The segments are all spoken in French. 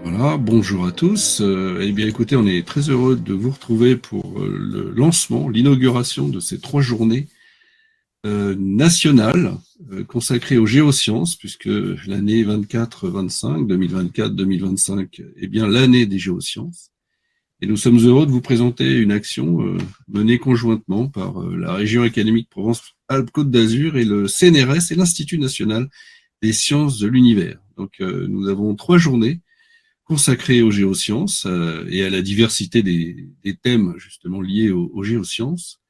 Voilà, bonjour à tous. Eh bien, écoutez, on est très heureux de vous retrouver pour le lancement, l'inauguration de ces 3 journées nationales consacrées aux géosciences, puisque l'année 24-25, 2024-2025 est bien l'année des géosciences. Et nous sommes heureux de vous présenter une action menée conjointement par la région académique Provence-Alpes-Côte d'Azur et le CNRS et l'Institut national des sciences de l'univers. Donc, nous avons 3 journées consacré aux géosciences et à la diversité des thèmes justement liés aux géosciences.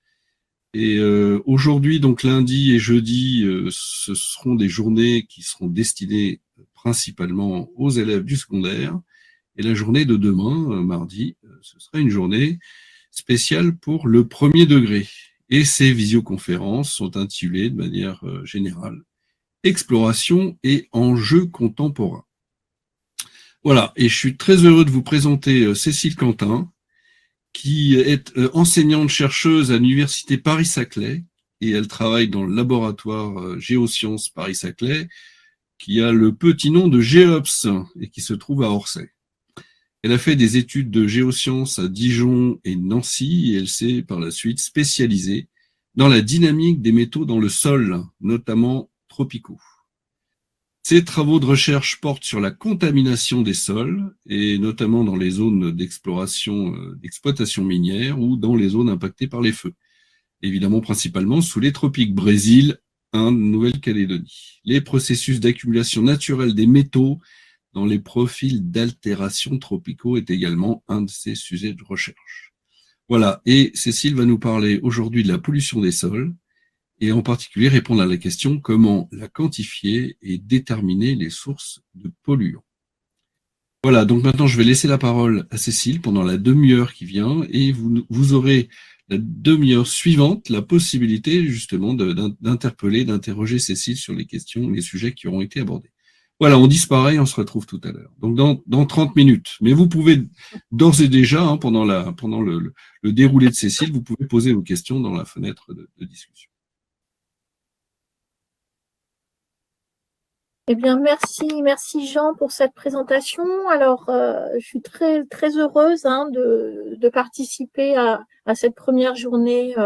Et aujourd'hui, donc lundi et jeudi, ce seront des journées qui seront destinées principalement aux élèves du secondaire. Et la journée de demain, mardi, ce sera une journée spéciale pour le premier degré. Et ces visioconférences sont intitulées de manière générale Exploration et enjeux contemporains. Voilà, et je suis très heureux de vous présenter Cécile Quentin, qui est enseignante-chercheuse à l'Université Paris-Saclay, et elle travaille dans le laboratoire Géosciences Paris-Saclay, qui a le petit nom de GEOPS, et qui se trouve à Orsay. Elle a fait des études de géosciences à Dijon et Nancy, et elle s'est par la suite spécialisée dans la dynamique des métaux dans le sol, notamment tropicaux. Ces travaux de recherche portent sur la contamination des sols, et notamment dans les zones d'exploitation minière ou dans les zones impactées par les feux. Évidemment, principalement sous les tropiques Brésil, Inde, Nouvelle-Calédonie. Les processus d'accumulation naturelle des métaux dans les profils d'altération tropicaux est également un de ces sujets de recherche. Voilà, et Cécile va nous parler aujourd'hui de la pollution des sols, et en particulier répondre à la question comment la quantifier et déterminer les sources de polluants. Voilà, donc maintenant je vais laisser la parole à Cécile pendant la demi-heure qui vient, et vous aurez la demi-heure suivante la possibilité justement d'interpeller, d'interroger Cécile sur les questions, les sujets qui auront été abordés. Voilà, on disparaît, on se retrouve tout à l'heure. Donc dans 30 minutes. Mais vous pouvez d'ores et déjà, pendant le déroulé de Cécile, vous pouvez poser vos questions dans la fenêtre de discussion. Eh bien, merci Jean pour cette présentation. Alors, je suis très heureuse de participer à cette première journée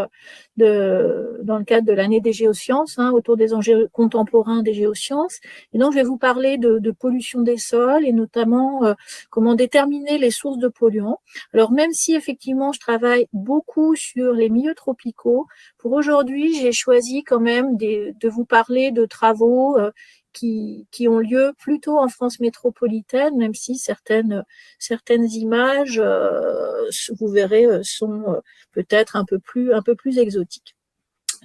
dans le cadre de l'année des géosciences, autour des enjeux contemporains des géosciences. Et donc, je vais vous parler de pollution des sols et notamment comment déterminer les sources de polluants. Alors, même si effectivement, je travaille beaucoup sur les milieux tropicaux, pour aujourd'hui, j'ai choisi quand même de vous parler de travaux qui ont lieu plutôt en France métropolitaine, même si certaines images, vous verrez, sont peut-être un peu plus exotiques.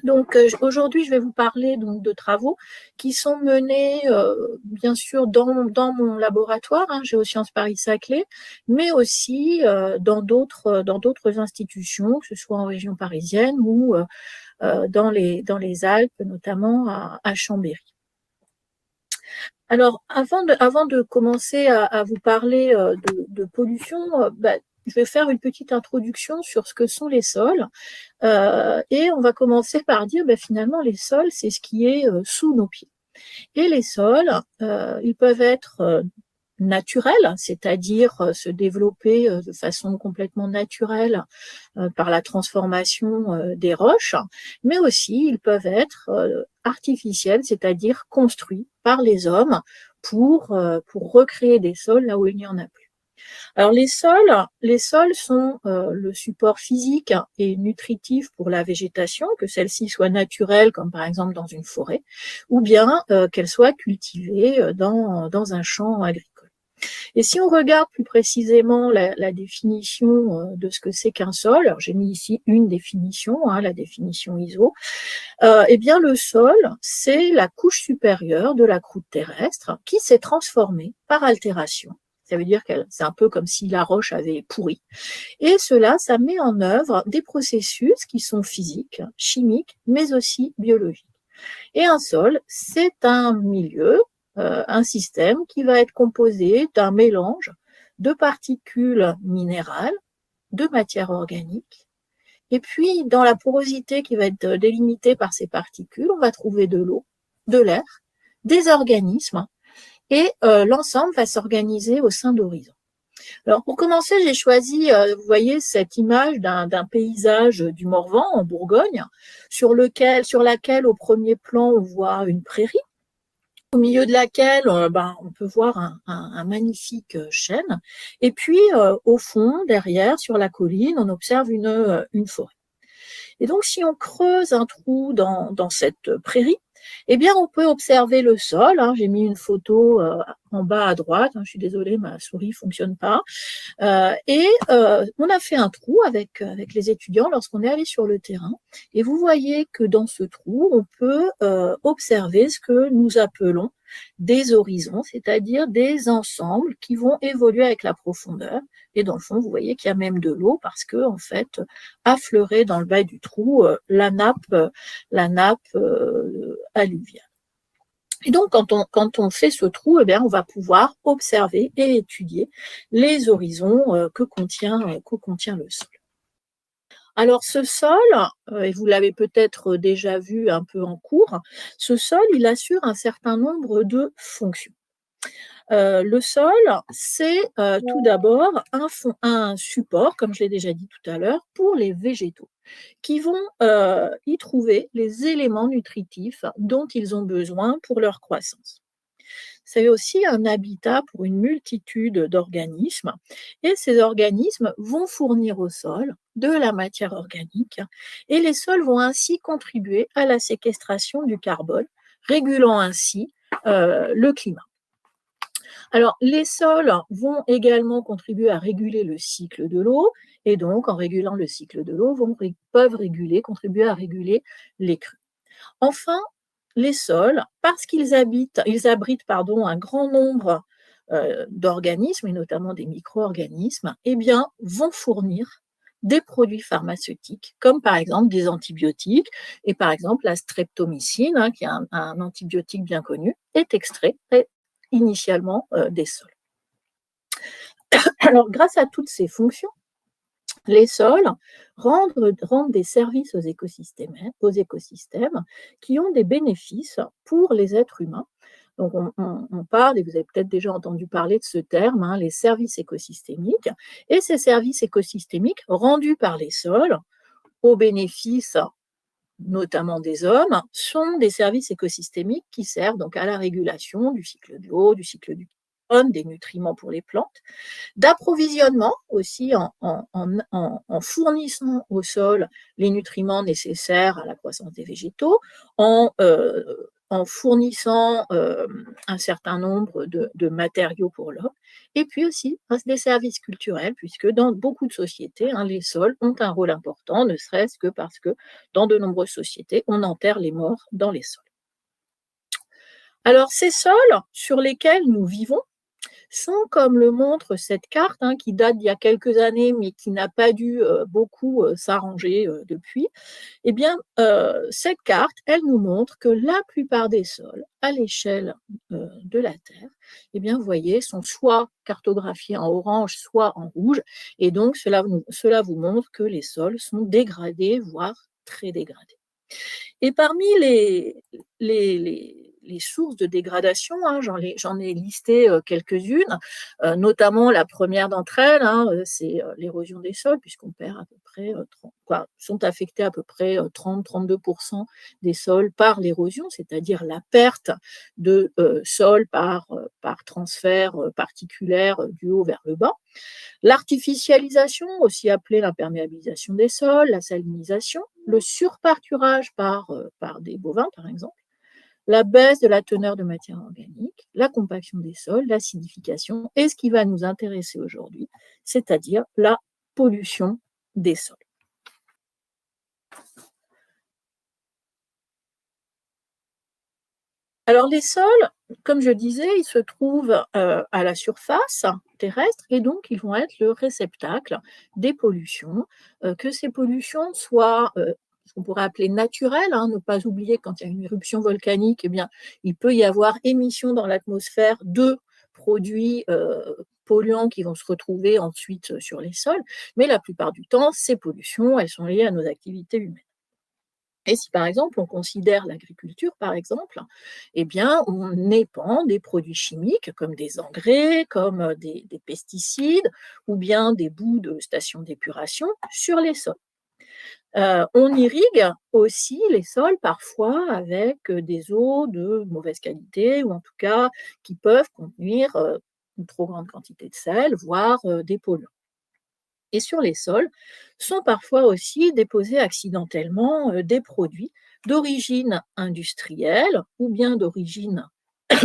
Donc aujourd'hui, je vais vous parler donc de travaux qui sont menés bien sûr dans mon laboratoire, Géosciences Paris-Saclay, mais aussi dans d'autres institutions, que ce soit en région parisienne ou dans les Alpes, notamment à Chambéry. Alors, avant de commencer à vous parler de pollution, je vais faire une petite introduction sur ce que sont les sols. Et on va commencer par dire, finalement, les sols, c'est ce qui est sous nos pieds. Et les sols, ils peuvent être naturels, c'est-à-dire se développer de façon complètement naturelle par la transformation des roches, mais aussi ils peuvent être artificiels, c'est-à-dire construits par les hommes pour recréer des sols là où il n'y en a plus. Alors les sols sont le support physique et nutritif pour la végétation, que celle-ci soit naturelle, comme par exemple dans une forêt, ou bien qu'elle soit cultivée dans un champ agricole. Et si on regarde plus précisément la définition de ce que c'est qu'un sol, alors j'ai mis ici une définition, la définition ISO, eh bien le sol, c'est la couche supérieure de la croûte terrestre qui s'est transformée par altération. Ça veut dire que c'est un peu comme si la roche avait pourri. Et cela, ça met en œuvre des processus qui sont physiques, chimiques, mais aussi biologiques. Et un sol, c'est un milieu, un système qui va être composé d'un mélange de particules minérales, de matière organique. Et puis, dans la porosité qui va être délimitée par ces particules, on va trouver de l'eau, de l'air, des organismes, et l'ensemble va s'organiser au sein d'horizons. Alors, pour commencer, j'ai choisi, vous voyez, cette image d'un paysage du Morvan, en Bourgogne, sur laquelle, au premier plan, on voit une prairie, au milieu de laquelle on peut voir un magnifique chêne. Et puis, au fond, derrière, sur la colline, on observe une forêt. Et donc, si on creuse un trou dans cette prairie, eh bien, on peut observer le sol. J'ai mis une photo en bas à droite. Je suis désolée, ma souris fonctionne pas. On a fait un trou avec les étudiants lorsqu'on est allé sur le terrain. Et vous voyez que dans ce trou, on peut observer ce que nous appelons des horizons, c'est-à-dire des ensembles qui vont évoluer avec la profondeur. Et dans le fond, vous voyez qu'il y a même de l'eau parce que, en fait, affleurait dans le bas du trou la nappe alluviale. Et donc, quand on fait ce trou, eh bien, on va pouvoir observer et étudier les horizons que contient le sol. Alors, ce sol, et vous l'avez peut-être déjà vu un peu en cours, ce sol, il assure un certain nombre de fonctions. Le sol, c'est tout d'abord un support, comme je l'ai déjà dit tout à l'heure, pour les végétaux, qui vont y trouver les éléments nutritifs dont ils ont besoin pour leur croissance. C'est aussi un habitat pour une multitude d'organismes, et ces organismes vont fournir au sol de la matière organique, et les sols vont ainsi contribuer à la séquestration du carbone, régulant ainsi le climat. Alors, les sols vont également contribuer à réguler le cycle de l'eau, et donc, en régulant le cycle de l'eau, peuvent contribuer à réguler les crues. Enfin, les sols, parce qu'ils abritent un grand nombre d'organismes, et notamment des micro-organismes, eh bien, vont fournir des produits pharmaceutiques, comme par exemple des antibiotiques, et par exemple la streptomycine, qui est un antibiotique bien connu, est extrait initialement des sols. Alors, grâce à toutes ces fonctions, les sols rendent des services aux écosystèmes qui ont des bénéfices pour les êtres humains. Donc, on parle, et vous avez peut-être déjà entendu parler de ce terme, les services écosystémiques. Et ces services écosystémiques rendus par les sols, au bénéfice notamment des hommes, sont des services écosystémiques qui servent donc à la régulation du cycle de l'eau, du cycle du carbone, des nutriments pour les plantes, d'approvisionnement aussi en fournissant au sol les nutriments nécessaires à la croissance des végétaux, en fournissant un certain nombre de matériaux pour l'homme, et puis aussi des services culturels, puisque dans beaucoup de sociétés, les sols ont un rôle important, ne serait-ce que parce que dans de nombreuses sociétés, on enterre les morts dans les sols. Alors, ces sols sur lesquels nous vivons sont, comme le montre cette carte, qui date d'il y a quelques années, mais qui n'a pas dû beaucoup s'arranger depuis. Eh bien, cette carte, elle nous montre que la plupart des sols, à l'échelle de la Terre, eh bien, vous voyez, sont soit cartographiés en orange, soit en rouge, et donc cela vous montre que les sols sont dégradés, voire très dégradés. Et parmi les sources de dégradation, j'en ai listé quelques-unes, notamment la première d'entre elles, c'est l'érosion des sols, puisqu'on perd à peu près, sont affectés à peu près 30-32% des sols par l'érosion, c'est-à-dire la perte de sol par transfert particulaire du haut vers le bas. L'artificialisation, aussi appelée l'imperméabilisation des sols, la salinisation, le surpâturage par des bovins, par exemple, la baisse de la teneur de matière organique, la compaction des sols, l'acidification, et ce qui va nous intéresser aujourd'hui, c'est-à-dire la pollution des sols. Alors, les sols, comme je disais, ils se trouvent à la surface terrestre, et donc ils vont être le réceptacle des pollutions, que ces pollutions soient ce qu'on pourrait appeler naturelles, ne pas oublier quand il y a une éruption volcanique, eh bien, il peut y avoir émission dans l'atmosphère de produits polluants qui vont se retrouver ensuite sur les sols, mais la plupart du temps, ces pollutions, elles sont liées à nos activités humaines. Et si par exemple on considère l'agriculture, par exemple, eh bien on épand des produits chimiques comme des engrais, comme des pesticides ou bien des boues de stations d'épuration sur les sols. On irrigue aussi les sols parfois avec des eaux de mauvaise qualité ou en tout cas qui peuvent contenir une trop grande quantité de sel, voire des polluants. Et sur les sols sont parfois aussi déposés accidentellement des produits d'origine industrielle ou bien d'origine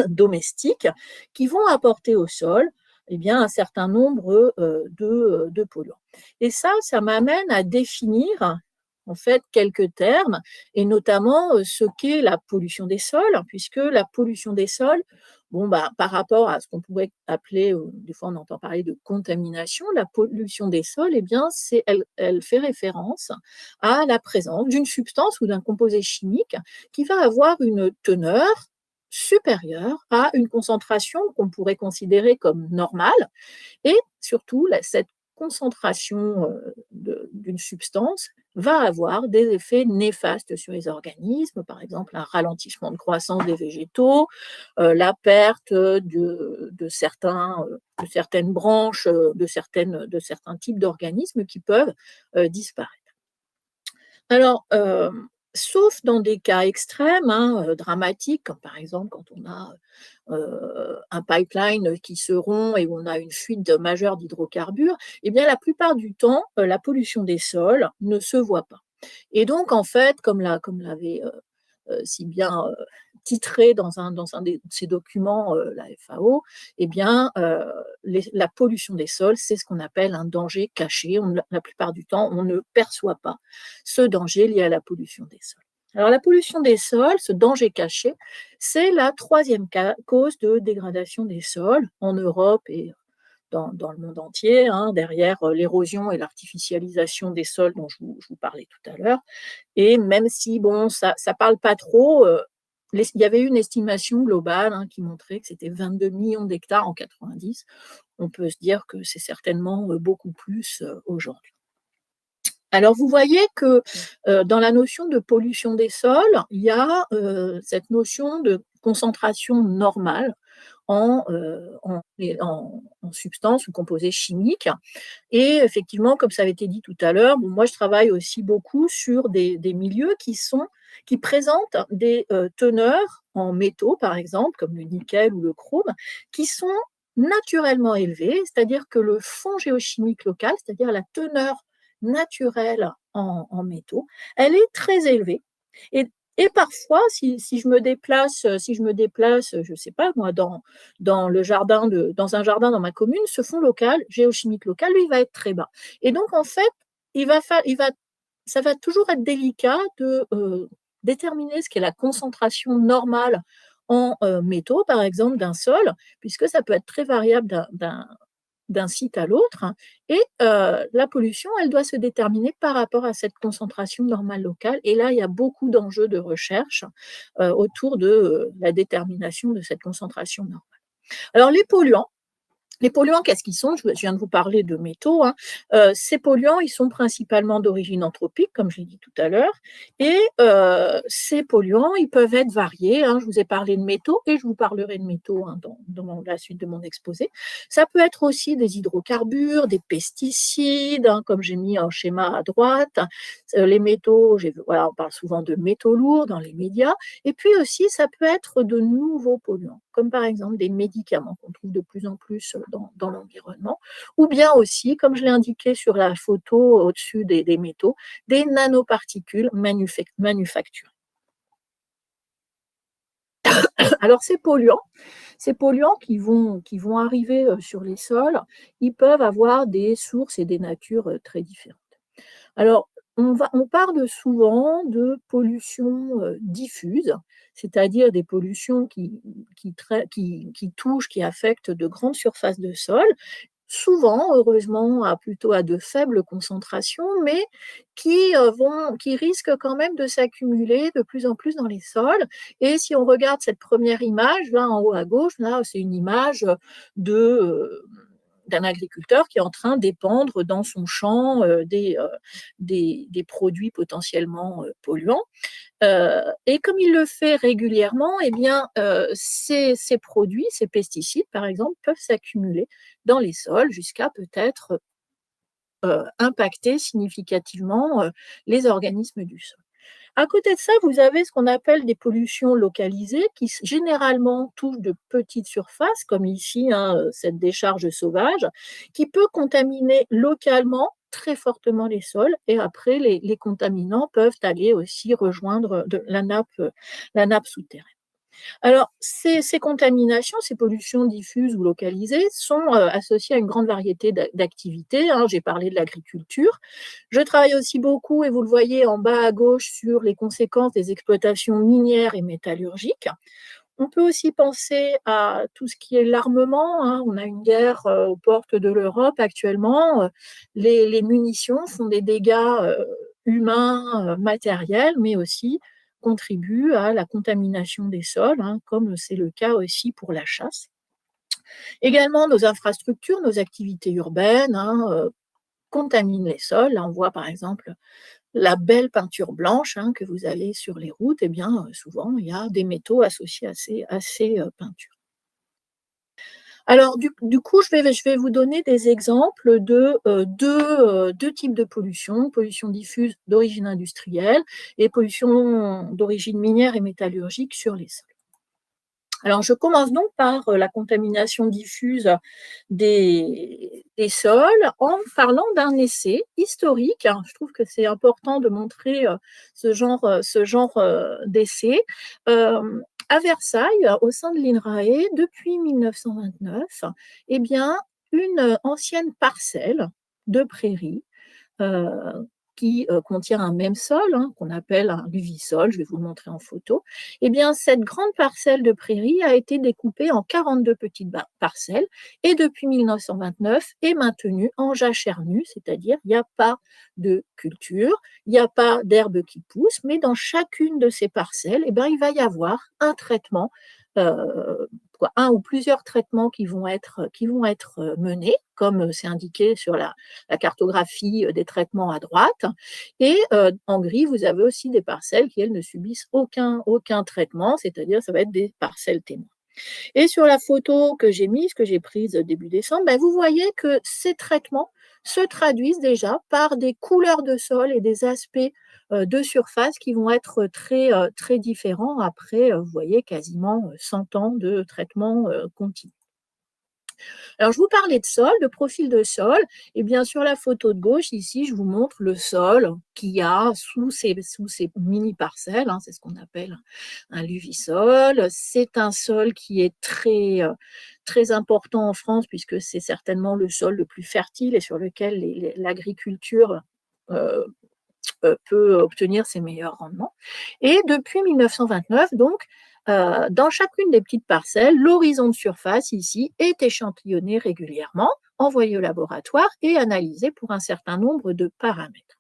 domestique qui vont apporter au sol eh bien, un certain nombre de polluants. Et ça m'amène à définir en fait quelques termes, et notamment ce qu'est la pollution des sols, puisque la pollution des sols, bon, bah, par rapport à ce qu'on pourrait appeler, des fois on entend parler de contamination, la pollution des sols, eh bien, elle fait référence à la présence d'une substance ou d'un composé chimique qui va avoir une teneur supérieure à une concentration qu'on pourrait considérer comme normale, et surtout cette concentration d'une substance va avoir des effets néfastes sur les organismes, par exemple un ralentissement de croissance des végétaux, la perte de certaines branches, de certains types d'organismes qui peuvent disparaître. Alors, sauf dans des cas extrêmes, hein, dramatiques, comme par exemple quand on a un pipeline qui se rompt et où on a une fuite majeure d'hydrocarbures, eh bien la plupart du temps, la pollution des sols ne se voit pas. Et donc en fait, comme l'avait si bien titré dans un de ces documents, la FAO, eh bien, la pollution des sols, c'est ce qu'on appelle un danger caché. La plupart du temps, on ne perçoit pas ce danger lié à la pollution des sols. Alors la pollution des sols, ce danger caché, c'est la troisième cause de dégradation des sols en Europe et dans le monde entier, hein, derrière l'érosion et l'artificialisation des sols dont je vous parlais tout à l'heure. Et même si, bon, ça parle pas trop, il y avait une estimation globale hein, qui montrait que c'était 22 millions d'hectares en 90. On peut se dire que c'est certainement beaucoup plus aujourd'hui. Alors, vous voyez que dans la notion de pollution des sols, il y a cette notion de concentration normale en substances ou composés chimiques. Et effectivement, comme ça avait été dit tout à l'heure, bon, moi je travaille aussi beaucoup sur des milieux qui présentent des teneurs en métaux, par exemple, comme le nickel ou le chrome, qui sont naturellement élevés, c'est-à-dire que le fond géochimique local, c'est-à-dire la teneur naturelle en métaux, elle est très élevée. Et, et parfois, si je me déplace, je ne sais pas moi, dans dans un jardin dans ma commune, ce fond local, géochimique local, lui, il va être très bas. Et donc, en fait, ça va toujours être délicat de déterminer ce qu'est la concentration normale en métaux, par exemple, d'un sol, puisque ça peut être très variable d'un site à l'autre. Et la pollution, elle doit se déterminer par rapport à cette concentration normale locale. Et là, il y a beaucoup d'enjeux de recherche autour de la détermination de cette concentration normale. Alors, les polluants, qu'est-ce qu'ils sont? Je viens de vous parler de métaux, hein. Ces polluants, ils sont principalement d'origine anthropique, comme je l'ai dit tout à l'heure. Et ces polluants, ils peuvent être variés, hein. Je vous ai parlé de métaux et je vous parlerai de métaux hein, dans la suite de mon exposé. Ça peut être aussi des hydrocarbures, des pesticides, hein, comme j'ai mis un schéma à droite. Les métaux, voilà, on parle souvent de métaux lourds dans les médias. Et puis aussi, ça peut être de nouveaux polluants, comme par exemple des médicaments qu'on trouve de plus en plus dans l'environnement, ou bien aussi, comme je l'ai indiqué sur la photo au-dessus des métaux, des nanoparticules manufacturées. Alors ces polluants qui vont arriver sur les sols, ils peuvent avoir des sources et des natures très différentes. Alors, on parle souvent de pollution diffuse, c'est-à-dire des pollutions qui touchent, qui affectent de grandes surfaces de sol, souvent, heureusement, plutôt à de faibles concentrations, mais qui risquent quand même de s'accumuler de plus en plus dans les sols. Et si on regarde cette première image, là en haut à gauche, là, c'est une image de d'un agriculteur qui est en train d'épandre dans son champ des produits potentiellement polluants. Et comme il le fait régulièrement, eh bien, ces produits, ces pesticides, par exemple, peuvent s'accumuler dans les sols jusqu'à peut-être impacter significativement les organismes du sol. À côté de ça, vous avez ce qu'on appelle des pollutions localisées qui généralement touchent de petites surfaces, comme ici, cette décharge sauvage, qui peut contaminer localement très fortement les sols et après les contaminants peuvent aller aussi rejoindre la nappe souterraine. Alors, ces contaminations, ces pollutions diffuses ou localisées sont associées à une grande variété d'activités. J'ai parlé de l'agriculture. Je travaille aussi beaucoup, et vous le voyez en bas à gauche, sur les conséquences des exploitations minières et métallurgiques. On peut aussi penser à tout ce qui est l'armement. On a une guerre aux portes de l'Europe actuellement. Les munitions font des dégâts humains, matériels, mais aussi contribuent à la contamination des sols, comme c'est le cas aussi pour la chasse. Également, nos infrastructures, nos activités urbaines contaminent les sols. Là, on voit par exemple la belle peinture blanche que vous avez sur les routes. Eh bien, souvent, il y a des métaux associés à ces peintures. Alors, du coup, je vais vous donner des exemples de deux types de pollution: pollution diffuse d'origine industrielle et pollution d'origine minière et métallurgique sur les sols. Alors, je commence donc par la contamination diffuse des sols en parlant d'un essai historique. Je trouve que c'est important de montrer ce genre d'essai. À Versailles, au sein de l'INRAE, depuis 1929, eh bien, une ancienne parcelle de prairie euh, qui contient un même sol, qu'on appelle un luvisol, je vais vous le montrer en photo. Eh bien, cette grande parcelle de prairie a été découpée en 42 petites parcelles et depuis 1929 est maintenue en jachère nue, c'est-à-dire il n'y a pas de culture, il n'y a pas d'herbe qui pousse, mais dans chacune de ces parcelles, eh bien, il va y avoir un traitement, un ou plusieurs traitements qui vont être menés, comme c'est indiqué sur la cartographie des traitements à droite. Et en gris, vous avez aussi des parcelles qui, elles, ne subissent aucun traitement, c'est-à-dire ça va être des parcelles témoins. Et sur la photo que j'ai mise, que j'ai prise début décembre, vous voyez que ces traitements se traduisent déjà par des couleurs de sol et des aspects de surface qui vont être très différents après, vous voyez, quasiment 100 ans de traitement continu. Alors, je vous parlais de sol, de profil de sol. Et bien, sur la photo de gauche, ici, je vous montre le sol qu'il y a sous ces mini-parcelles. C'est ce qu'on appelle un luvisol. C'est un sol qui est très important en France, puisque c'est certainement le sol le plus fertile et sur lequel l'agriculture peut obtenir ses meilleurs rendements. Et depuis 1929, donc, dans chacune des petites parcelles, l'horizon de surface ici est échantillonné régulièrement, envoyé au laboratoire et analysé pour un certain nombre de paramètres.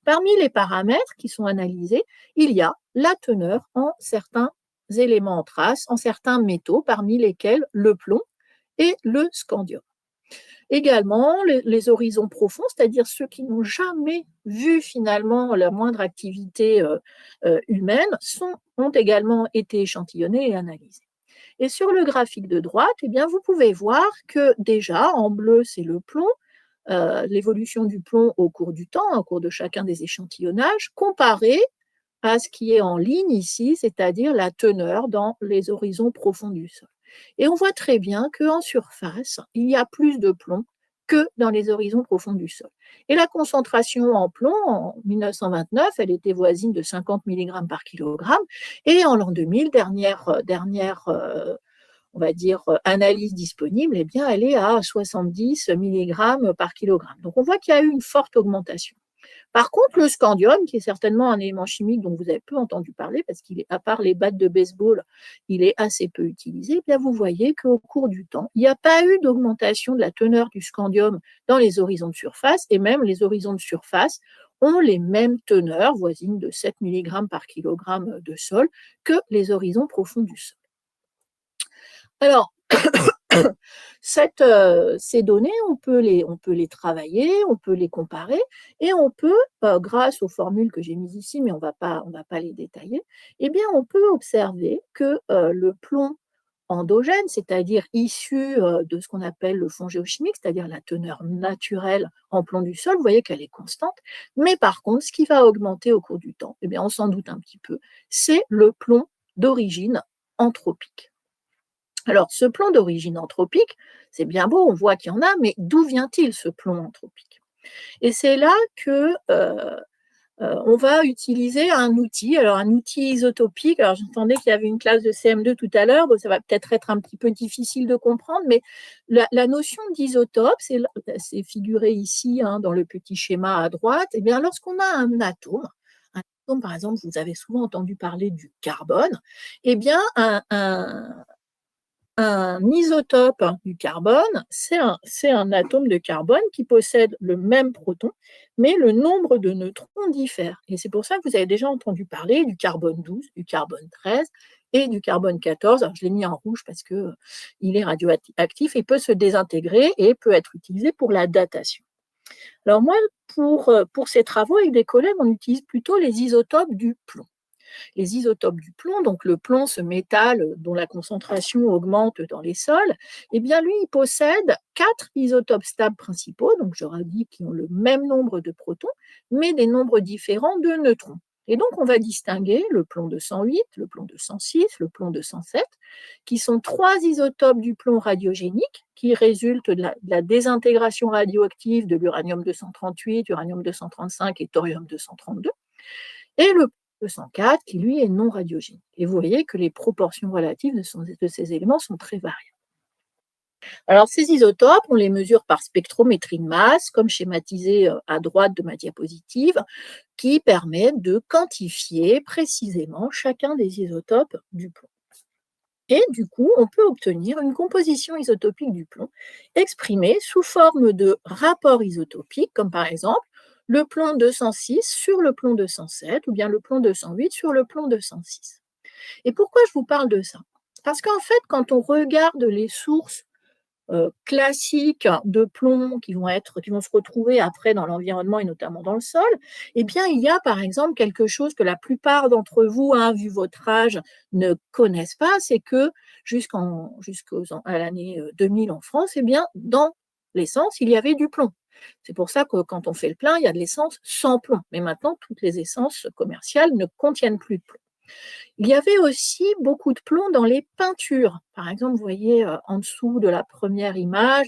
Parmi les paramètres qui sont analysés, il y a la teneur en certains éléments en trace, en certains métaux, parmi lesquels le plomb et le scandium. Également, les horizons profonds, c'est-à-dire ceux qui n'ont jamais vu finalement la moindre activité humaine, ont également été échantillonnés et analysés. Et sur le graphique de droite, eh bien, vous pouvez voir que déjà, en bleu, c'est le plomb, l'évolution du plomb au cours du temps, au cours de chacun des échantillonnages, comparé à ce qui est en ligne ici, c'est-à-dire la teneur dans les horizons profonds du sol. Et on voit très bien qu'en surface, il y a plus de plomb que dans les horizons profonds du sol. Et la concentration en plomb, en 1929, elle était voisine de 50 mg par kilogramme, et en l'an 2000, dernière on va dire, analyse disponible, eh bien, elle est à 70 mg par kilogramme. Donc, on voit qu'il y a eu une forte augmentation. Par contre, le scandium, qui est certainement un élément chimique dont vous avez peu entendu parler, parce qu'il est, à part les battes de baseball, il est assez peu utilisé, eh bien vous voyez qu'au cours du temps, il n'y a pas eu d'augmentation de la teneur du scandium dans les horizons de surface, et même les horizons de surface ont les mêmes teneurs, voisines de 7 mg par kilogramme de sol, que les horizons profonds du sol. Alors, Ces données, on peut les travailler, on peut les comparer, et on peut, grâce aux formules que j'ai mises ici, mais on va pas les détailler, eh bien, on peut observer que le plomb endogène, c'est-à-dire issu de ce qu'on appelle le fond géochimique, c'est-à-dire la teneur naturelle en plomb du sol, vous voyez qu'elle est constante, mais par contre, ce qui va augmenter au cours du temps, eh bien, on s'en doute un petit peu, c'est le plomb d'origine anthropique. Alors, ce plomb d'origine anthropique, c'est bien beau, on voit qu'il y en a, mais d'où vient-il ce plomb anthropique? Et c'est là que on va utiliser un outil, alors un outil isotopique. Alors, j'entendais qu'il y avait une classe de CM2 tout à l'heure, bon, ça va peut-être être un petit peu difficile de comprendre, mais la notion d'isotope, c'est figuré ici dans le petit schéma à droite. Et bien, lorsqu'on a un atome, par exemple, vous avez souvent entendu parler du carbone, eh bien, un isotope du carbone, c'est un atome de carbone qui possède le même proton, mais le nombre de neutrons diffère. Et c'est pour ça que vous avez déjà entendu parler du carbone 12, du carbone 13 et du carbone 14. Alors, je l'ai mis en rouge parce qu'il est radioactif et peut se désintégrer et peut être utilisé pour la datation. Alors moi, pour ces travaux avec des collègues, on utilise plutôt les isotopes du plomb. Les isotopes du plomb, donc le plomb, ce métal dont la concentration augmente dans les sols, eh bien lui, il possède 4 isotopes stables principaux, donc j'aurais dit qui ont le même nombre de protons, mais des nombres différents de neutrons. Et donc, on va distinguer le plomb 208, le plomb 206, le plomb 207, qui sont 3 isotopes du plomb radiogénique qui résultent de la désintégration radioactive de l'uranium 238, uranium 235 et thorium 232, et le 204 qui, lui, est non radiogénique. Et vous voyez que les proportions relatives de ces éléments sont très variables. Alors, ces isotopes, on les mesure par spectrométrie de masse, comme schématisé à droite de ma diapositive, qui permettent de quantifier précisément chacun des isotopes du plomb. Et du coup, on peut obtenir une composition isotopique du plomb exprimée sous forme de rapports isotopiques, comme par exemple le plomb 206 sur le plomb 207 ou bien le plomb 208 sur le plomb 206. Et pourquoi je vous parle de ça? Parce qu'en fait, quand on regarde les sources classiques de plomb qui vont se retrouver après dans l'environnement et notamment dans le sol, eh bien, il y a par exemple quelque chose que la plupart d'entre vous, vu votre âge, ne connaissent pas, c'est que jusqu'à l'année 2000 en France, eh bien, dans l'essence, il y avait du plomb. C'est pour ça que quand on fait le plein, il y a de l'essence sans plomb. Mais maintenant, toutes les essences commerciales ne contiennent plus de plomb. Il y avait aussi beaucoup de plomb dans les peintures. Par exemple, vous voyez en dessous de la première image,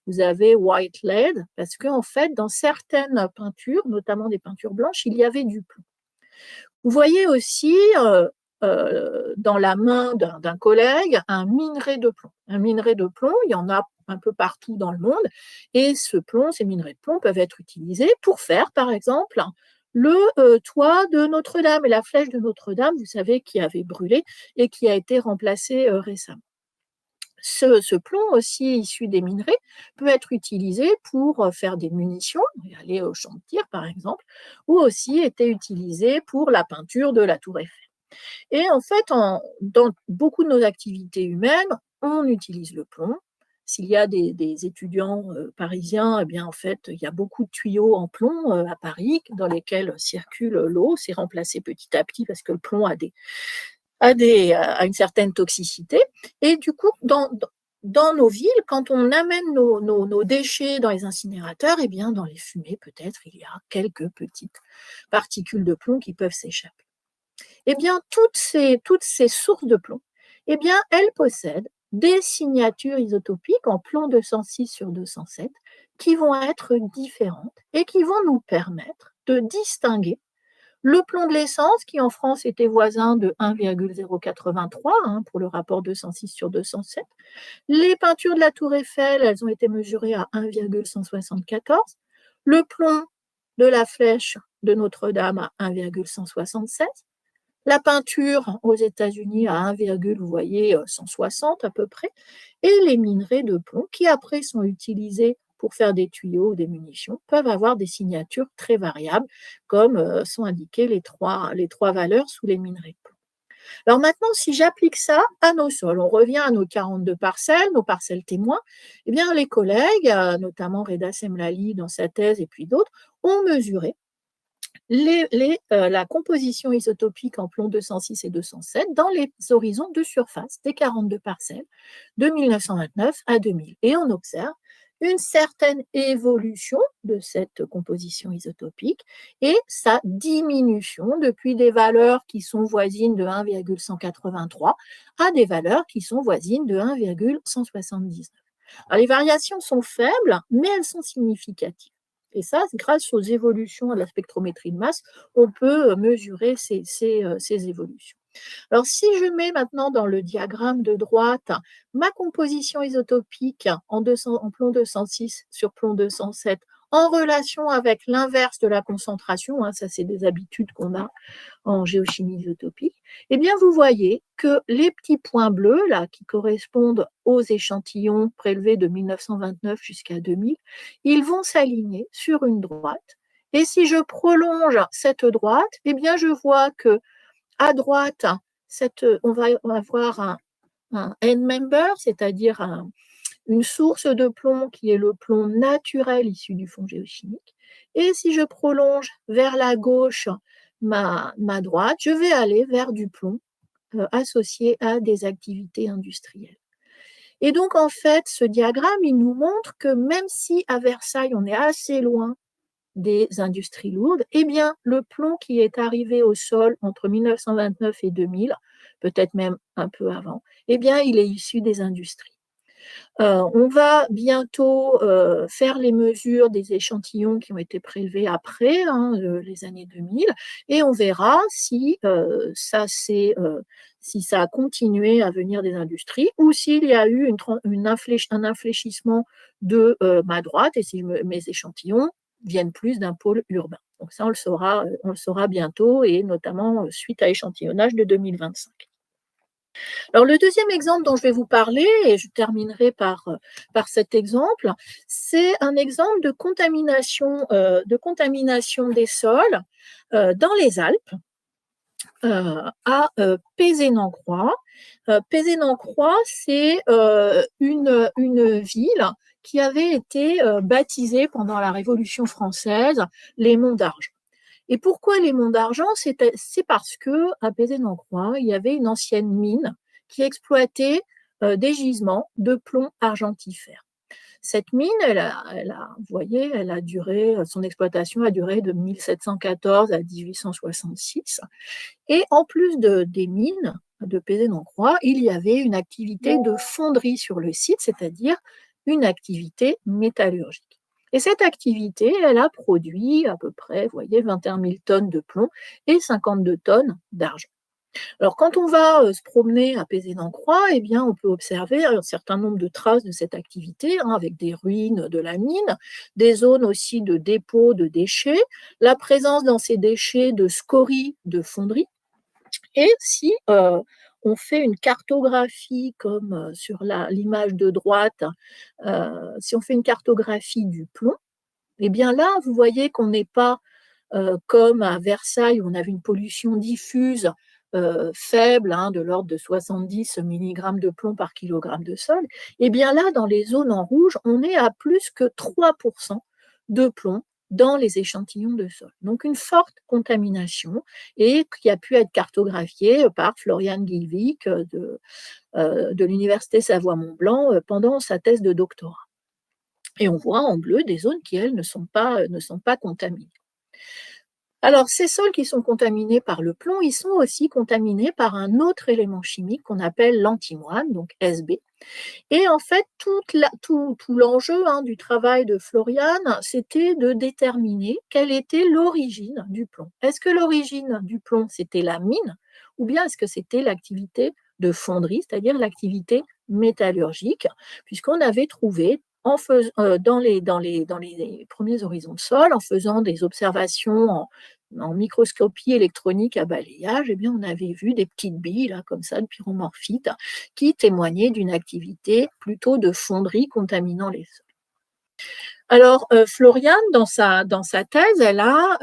vous avez white lead, parce qu'en fait, dans certaines peintures, notamment des peintures blanches, il y avait du plomb. Vous voyez aussi dans la main d'un collègue un minerai de plomb. Un minerai de plomb, il y en a un peu partout dans le monde, et ces minerais de plomb peuvent être utilisés pour faire, par exemple, le toit de Notre-Dame et la flèche de Notre-Dame, vous savez, qui avait brûlé et qui a été remplacée récemment. Ce plomb aussi issu des minerais peut être utilisé pour faire des munitions, aller au champ de tir par exemple, ou aussi était utilisé pour la peinture de la Tour Eiffel. Et en fait, dans beaucoup de nos activités humaines, on utilise le plomb. S'il y a des étudiants parisiens, eh bien, en fait, il y a beaucoup de tuyaux en plomb à Paris dans lesquels circule l'eau. C'est remplacé petit à petit parce que le plomb a une certaine toxicité. Et du coup, dans nos villes, quand on amène nos déchets dans les incinérateurs, eh bien, dans les fumées, peut-être, il y a quelques petites particules de plomb qui peuvent s'échapper. Eh bien, toutes ces sources de plomb, eh bien, elles possèdent des signatures isotopiques en plomb 206 sur 207 qui vont être différentes et qui vont nous permettre de distinguer le plomb de l'essence, qui en France était voisin de 1,083 pour le rapport 206 sur 207. Les peintures de la Tour Eiffel, elles ont été mesurées à 1,174. Le plomb de la flèche de Notre-Dame à 1,176. La peinture aux États-Unis à 1, vous voyez, 160 à peu près, et les minerais de plomb qui après sont utilisés pour faire des tuyaux ou des munitions peuvent avoir des signatures très variables, comme sont indiquées les trois valeurs sous les minerais de plomb. Alors maintenant, si j'applique ça à nos sols, on revient à nos 42 parcelles, nos parcelles témoins, eh bien les collègues, notamment Reda Semlali dans sa thèse et puis d'autres, ont mesuré la composition isotopique en plomb 206 et 207 dans les horizons de surface des 42 parcelles de 1929 à 2000. Et on observe une certaine évolution de cette composition isotopique et sa diminution depuis des valeurs qui sont voisines de 1,183 à des valeurs qui sont voisines de 1,179. Alors, les variations sont faibles, mais elles sont significatives. Et ça, grâce aux évolutions à la spectrométrie de masse, on peut mesurer ces évolutions. Alors, si je mets maintenant dans le diagramme de droite ma composition isotopique en plomb 206 sur plomb 207 en relation avec l'inverse de la concentration, ça c'est des habitudes qu'on a en géochimie isotopique, eh bien vous voyez que les petits points bleus là qui correspondent aux échantillons prélevés de 1929 jusqu'à 2000, ils vont s'aligner sur une droite. Et si je prolonge cette droite, eh bien je vois que à droite, on va avoir un end-member, c'est-à-dire une source de plomb qui est le plomb naturel issu du fond géochimique. Et si je prolonge vers la gauche ma droite, je vais aller vers du plomb associé à des activités industrielles. Et donc, en fait, ce diagramme, il nous montre que même si à Versailles, on est assez loin des industries lourdes, eh bien, le plomb qui est arrivé au sol entre 1929 et 2000, peut-être même un peu avant, eh bien, il est issu des industries. On va bientôt faire les mesures des échantillons qui ont été prélevés après les années 2000 et on verra si ça a continué à venir des industries ou s'il y a eu un infléchissement de ma droite et si mes échantillons viennent plus d'un pôle urbain. Donc ça, on le saura bientôt et notamment suite à échantillonnage de 2025. Alors, le deuxième exemple dont je vais vous parler, et je terminerai par cet exemple, c'est un exemple de contamination des sols dans les Alpes, à Pézénancroix. Pézénancroix, c'est une ville qui avait été baptisée pendant la Révolution française les Monts d'Argent. Et pourquoi les Monts d'Argent? C'est parce que à Pézénancroix, il y avait une ancienne mine qui exploitait des gisements de plomb argentifère. Cette mine, vous voyez, son exploitation a duré de 1714 à 1866. Et en plus des mines de Pézénancroix, il y avait une activité de fonderie sur le site, c'est-à-dire une activité métallurgique. Et cette activité, elle a produit à peu près, vous voyez, 21 000 tonnes de plomb et 52 tonnes d'argent. Alors, quand on va se promener à Pézénancroix, eh bien, on peut observer un certain nombre de traces de cette activité, avec des ruines de la mine, des zones aussi de dépôt de déchets, la présence dans ces déchets de scories de fonderie. Et si on fait une cartographie comme sur l'image de droite, si on fait une cartographie du plomb, eh bien là, vous voyez qu'on n'est pas comme à Versailles où on avait une pollution diffuse faible, de l'ordre de 70 mg de plomb par kilogramme de sol. Et bien là, dans les zones en rouge, on est à plus que 3% de plomb dans les échantillons de sol. Donc une forte contamination et qui a pu être cartographiée par Florian Gilvik de l'Université Savoie-Mont-Blanc pendant sa thèse de doctorat. Et on voit en bleu des zones qui, elles, ne sont pas contaminées. Alors, ces sols qui sont contaminés par le plomb, ils sont aussi contaminés par un autre élément chimique qu'on appelle l'antimoine, donc Sb. Et en fait, tout l'enjeu du travail de Florian, c'était de déterminer quelle était l'origine du plomb. Est-ce que l'origine du plomb, c'était la mine, ou bien est-ce que c'était l'activité de fonderie, c'est-à-dire l'activité métallurgique, puisqu'on avait trouvé dans les premiers horizons de sol, en faisant des observations en microscopie électronique à balayage, eh bien, on avait vu des petites billes, là, comme ça, de pyromorphite, qui témoignaient d'une activité plutôt de fonderie contaminant les sols. Alors, Florian, dans sa thèse, elle a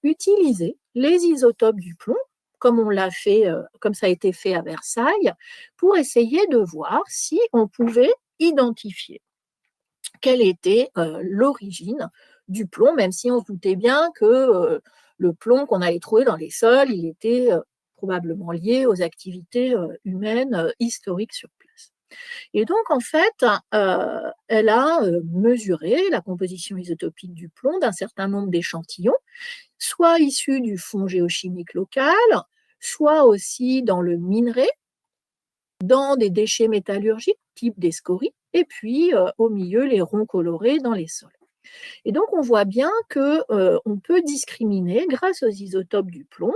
utilisé les isotopes du plomb comme on l'a fait, comme ça a été fait à Versailles, pour essayer de voir si on pouvait identifier quelle était l'origine du plomb, même si on se doutait bien que le plomb qu'on allait trouver dans les sols, il était probablement lié aux activités humaines historiques sur place. Et donc, en fait, elle a mesuré la composition isotopique du plomb d'un certain nombre d'échantillons, soit issus du fond géochimique local, soit aussi dans le minerai, dans des déchets métallurgiques, type des scories, et puis au milieu, les ronds colorés dans les sols. Et donc, on voit bien qu'on peut discriminer, grâce aux isotopes du plomb,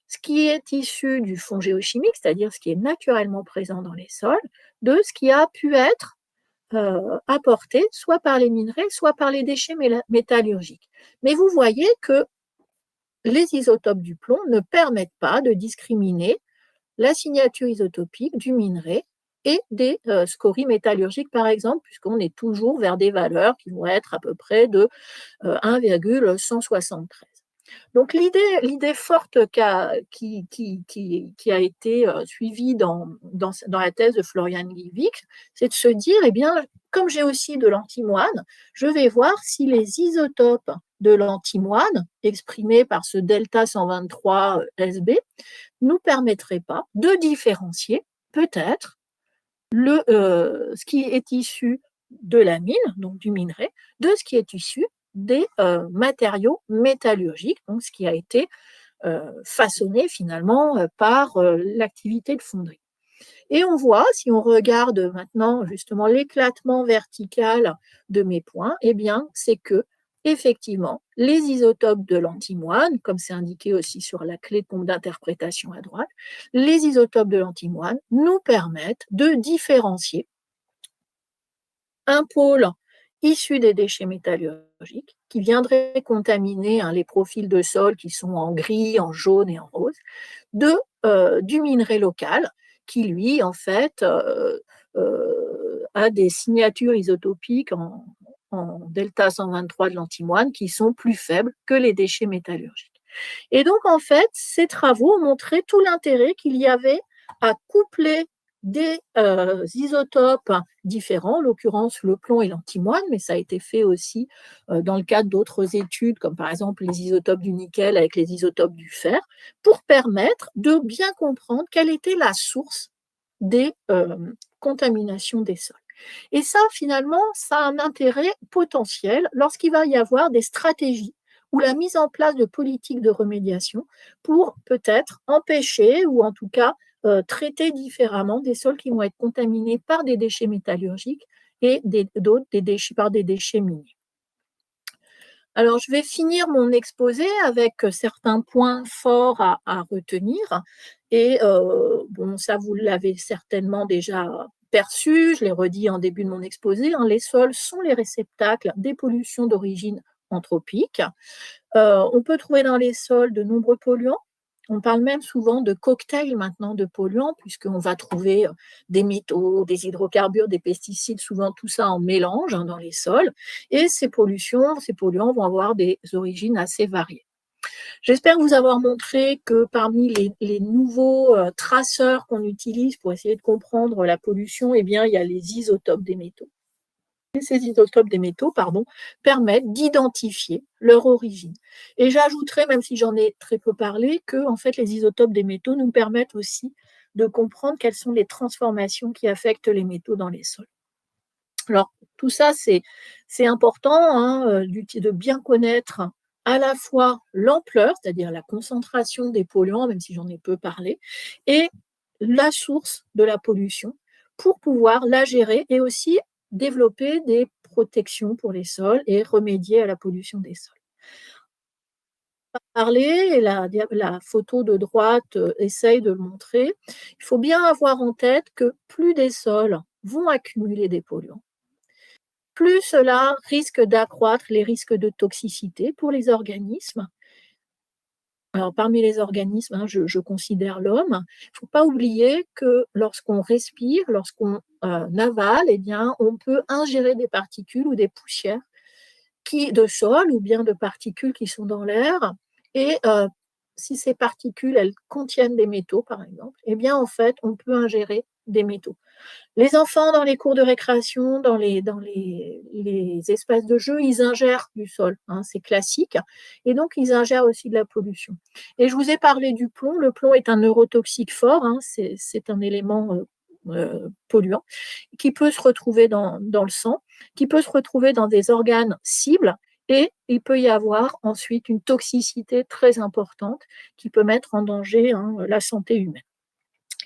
ce qui est issu du fond géochimique, c'est-à-dire ce qui est naturellement présent dans les sols, de ce qui a pu être apporté soit par les minerais, soit par les déchets métallurgiques. Mais vous voyez que les isotopes du plomb ne permettent pas de discriminer la signature isotopique du minerai et des scories métallurgiques, par exemple, puisqu'on est toujours vers des valeurs qui vont être à peu près de 1,173. Donc l'idée forte qui a été suivie dans la thèse de Florian Liebig, c'est de se dire, eh bien, comme j'ai aussi de l'antimoine, je vais voir si les isotopes de l'antimoine, exprimés par ce delta 123 Sb, nous permettraient pas de différencier peut-être ce qui est issu de la mine, donc du minerai, de ce qui est issu des matériaux métallurgiques, donc ce qui a été façonné finalement par l'activité de fonderie. Et on voit, si on regarde maintenant justement l'éclatement vertical de mes points, eh bien, c'est que effectivement, les isotopes de l'antimoine, comme c'est indiqué aussi sur la clé d'interprétation à droite, les isotopes de l'antimoine nous permettent de différencier un pôle issu des déchets métallurgiques qui viendrait contaminer les profils de sol qui sont en gris, en jaune et en rose, du minerai local qui, lui, en fait, a des signatures isotopiques en delta 123 de l'antimoine qui sont plus faibles que les déchets métallurgiques. Et donc, en fait, ces travaux ont montré tout l'intérêt qu'il y avait à coupler des isotopes différents, en l'occurrence le plomb et l'antimoine, mais ça a été fait aussi dans le cadre d'autres études, comme par exemple les isotopes du nickel avec les isotopes du fer, pour permettre de bien comprendre quelle était la source des contaminations des sols. Et ça, finalement, ça a un intérêt potentiel lorsqu'il va y avoir des stratégies ou la mise en place de politiques de remédiation pour peut-être empêcher ou en tout cas traiter différemment des sols qui vont être contaminés par des déchets métallurgiques et d'autres par des déchets miniers. Alors, je vais finir mon exposé avec certains points forts à retenir. Et bon, ça, vous l'avez certainement déjà perçu, je l'ai redit en début de mon exposé, les sols sont les réceptacles des pollutions d'origine anthropique. On peut trouver dans les sols de nombreux polluants. On parle même souvent de cocktail maintenant de polluants, puisqu'on va trouver des métaux, des hydrocarbures, des pesticides, souvent tout ça en mélange dans les sols. Et ces polluants vont avoir des origines assez variées. J'espère vous avoir montré que parmi les nouveaux traceurs qu'on utilise pour essayer de comprendre la pollution, eh bien, il y a les isotopes des métaux. Ces isotopes des métaux, permettent d'identifier leur origine. Et j'ajouterais, même si j'en ai très peu parlé, que en fait, les isotopes des métaux nous permettent aussi de comprendre quelles sont les transformations qui affectent les métaux dans les sols. Alors, tout ça, c'est important de bien connaître à la fois l'ampleur, c'est-à-dire la concentration des polluants, même si j'en ai peu parlé, et la source de la pollution pour pouvoir la gérer et aussi développer des protections pour les sols et remédier à la pollution des sols. Et la photo de droite essaye de le montrer. Il faut bien avoir en tête que plus des sols vont accumuler des polluants, plus cela risque d'accroître les risques de toxicité pour les organismes. Alors, parmi les organismes, je considère l'homme. Il ne faut pas oublier que lorsqu'on respire, lorsqu'on avale, eh bien, on peut ingérer des particules ou des poussières de sol ou bien de particules qui sont dans l'air. Et si ces particules, elles contiennent des métaux, par exemple, eh bien, en fait, on peut ingérer des métaux. Les enfants, dans les cours de récréation, dans les espaces de jeu, ils ingèrent du sol, hein, c'est classique. Et donc, ils ingèrent aussi de la pollution. Et je vous ai parlé du plomb. Le plomb est un neurotoxique fort, hein, c'est un élément polluant qui peut se retrouver dans le sang, qui peut se retrouver dans des organes cibles. Et il peut y avoir ensuite une toxicité très importante qui peut mettre en danger, hein, la santé humaine.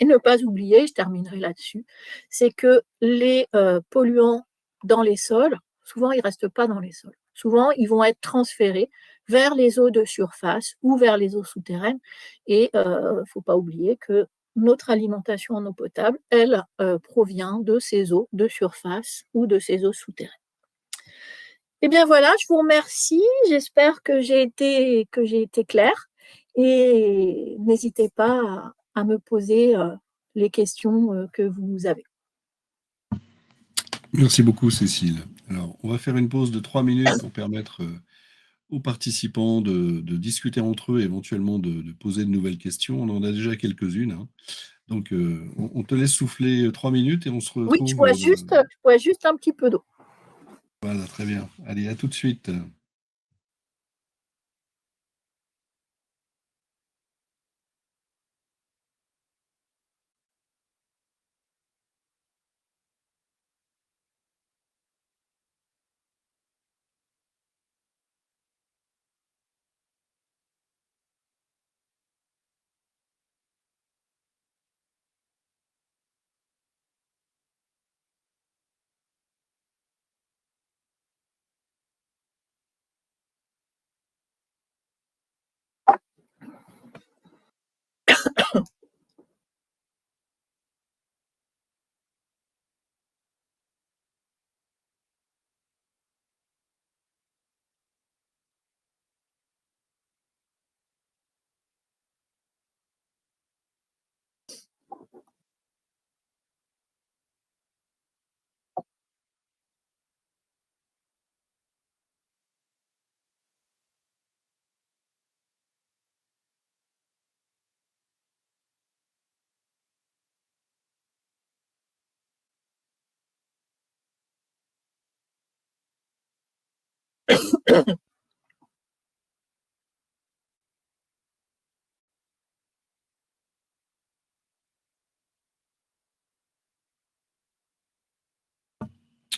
Et ne pas oublier, je terminerai là-dessus, c'est que les polluants dans les sols, souvent, ils ne restent pas dans les sols. Souvent, ils vont être transférés vers les eaux de surface ou vers les eaux souterraines. Et il ne faut pas oublier que notre alimentation en eau potable, elle provient de ces eaux de surface ou de ces eaux souterraines. Eh bien voilà, je vous remercie. J'espère que j'ai été claire. Et n'hésitez pas à me poser les questions que vous avez. Merci beaucoup, Cécile. Alors, on va faire une pause de 3 minutes pour permettre aux participants de discuter entre eux et éventuellement de poser de nouvelles questions. On en a déjà quelques-unes, hein. Donc, on te laisse souffler 3 minutes et on se Oui, je retrouve. bois juste un petit peu d'eau. Voilà, très bien. Allez, à tout de suite.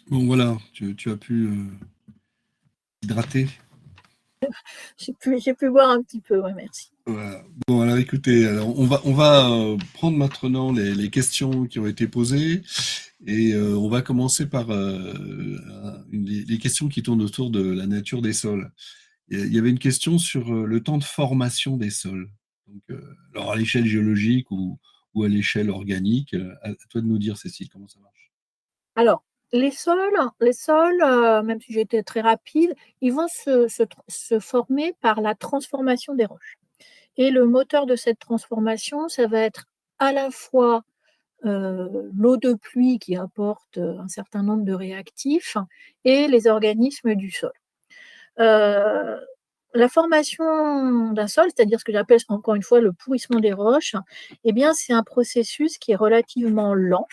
Bon, voilà, tu as pu hydrater. J'ai pu boire un petit peu, ouais, merci. Voilà. Bon, alors écoutez, alors on va prendre maintenant les questions qui ont été posées et on va commencer par les questions qui tournent autour de la nature des sols. Il y avait une question sur le temps de formation des sols. Donc, alors à l'échelle géologique ou à l'échelle organique, à toi de nous dire, Cécile, comment ça marche. Alors, les sols, même si j'ai été très rapide, ils vont se former par la transformation des roches. Et le moteur de cette transformation, ça va être à la fois l'eau de pluie qui apporte un certain nombre de réactifs et les organismes du sol. Euh, la formation d'un sol, c'est-à-dire ce que j'appelle encore une fois le pourrissement des roches, eh bien, c'est un processus qui est relativement lent.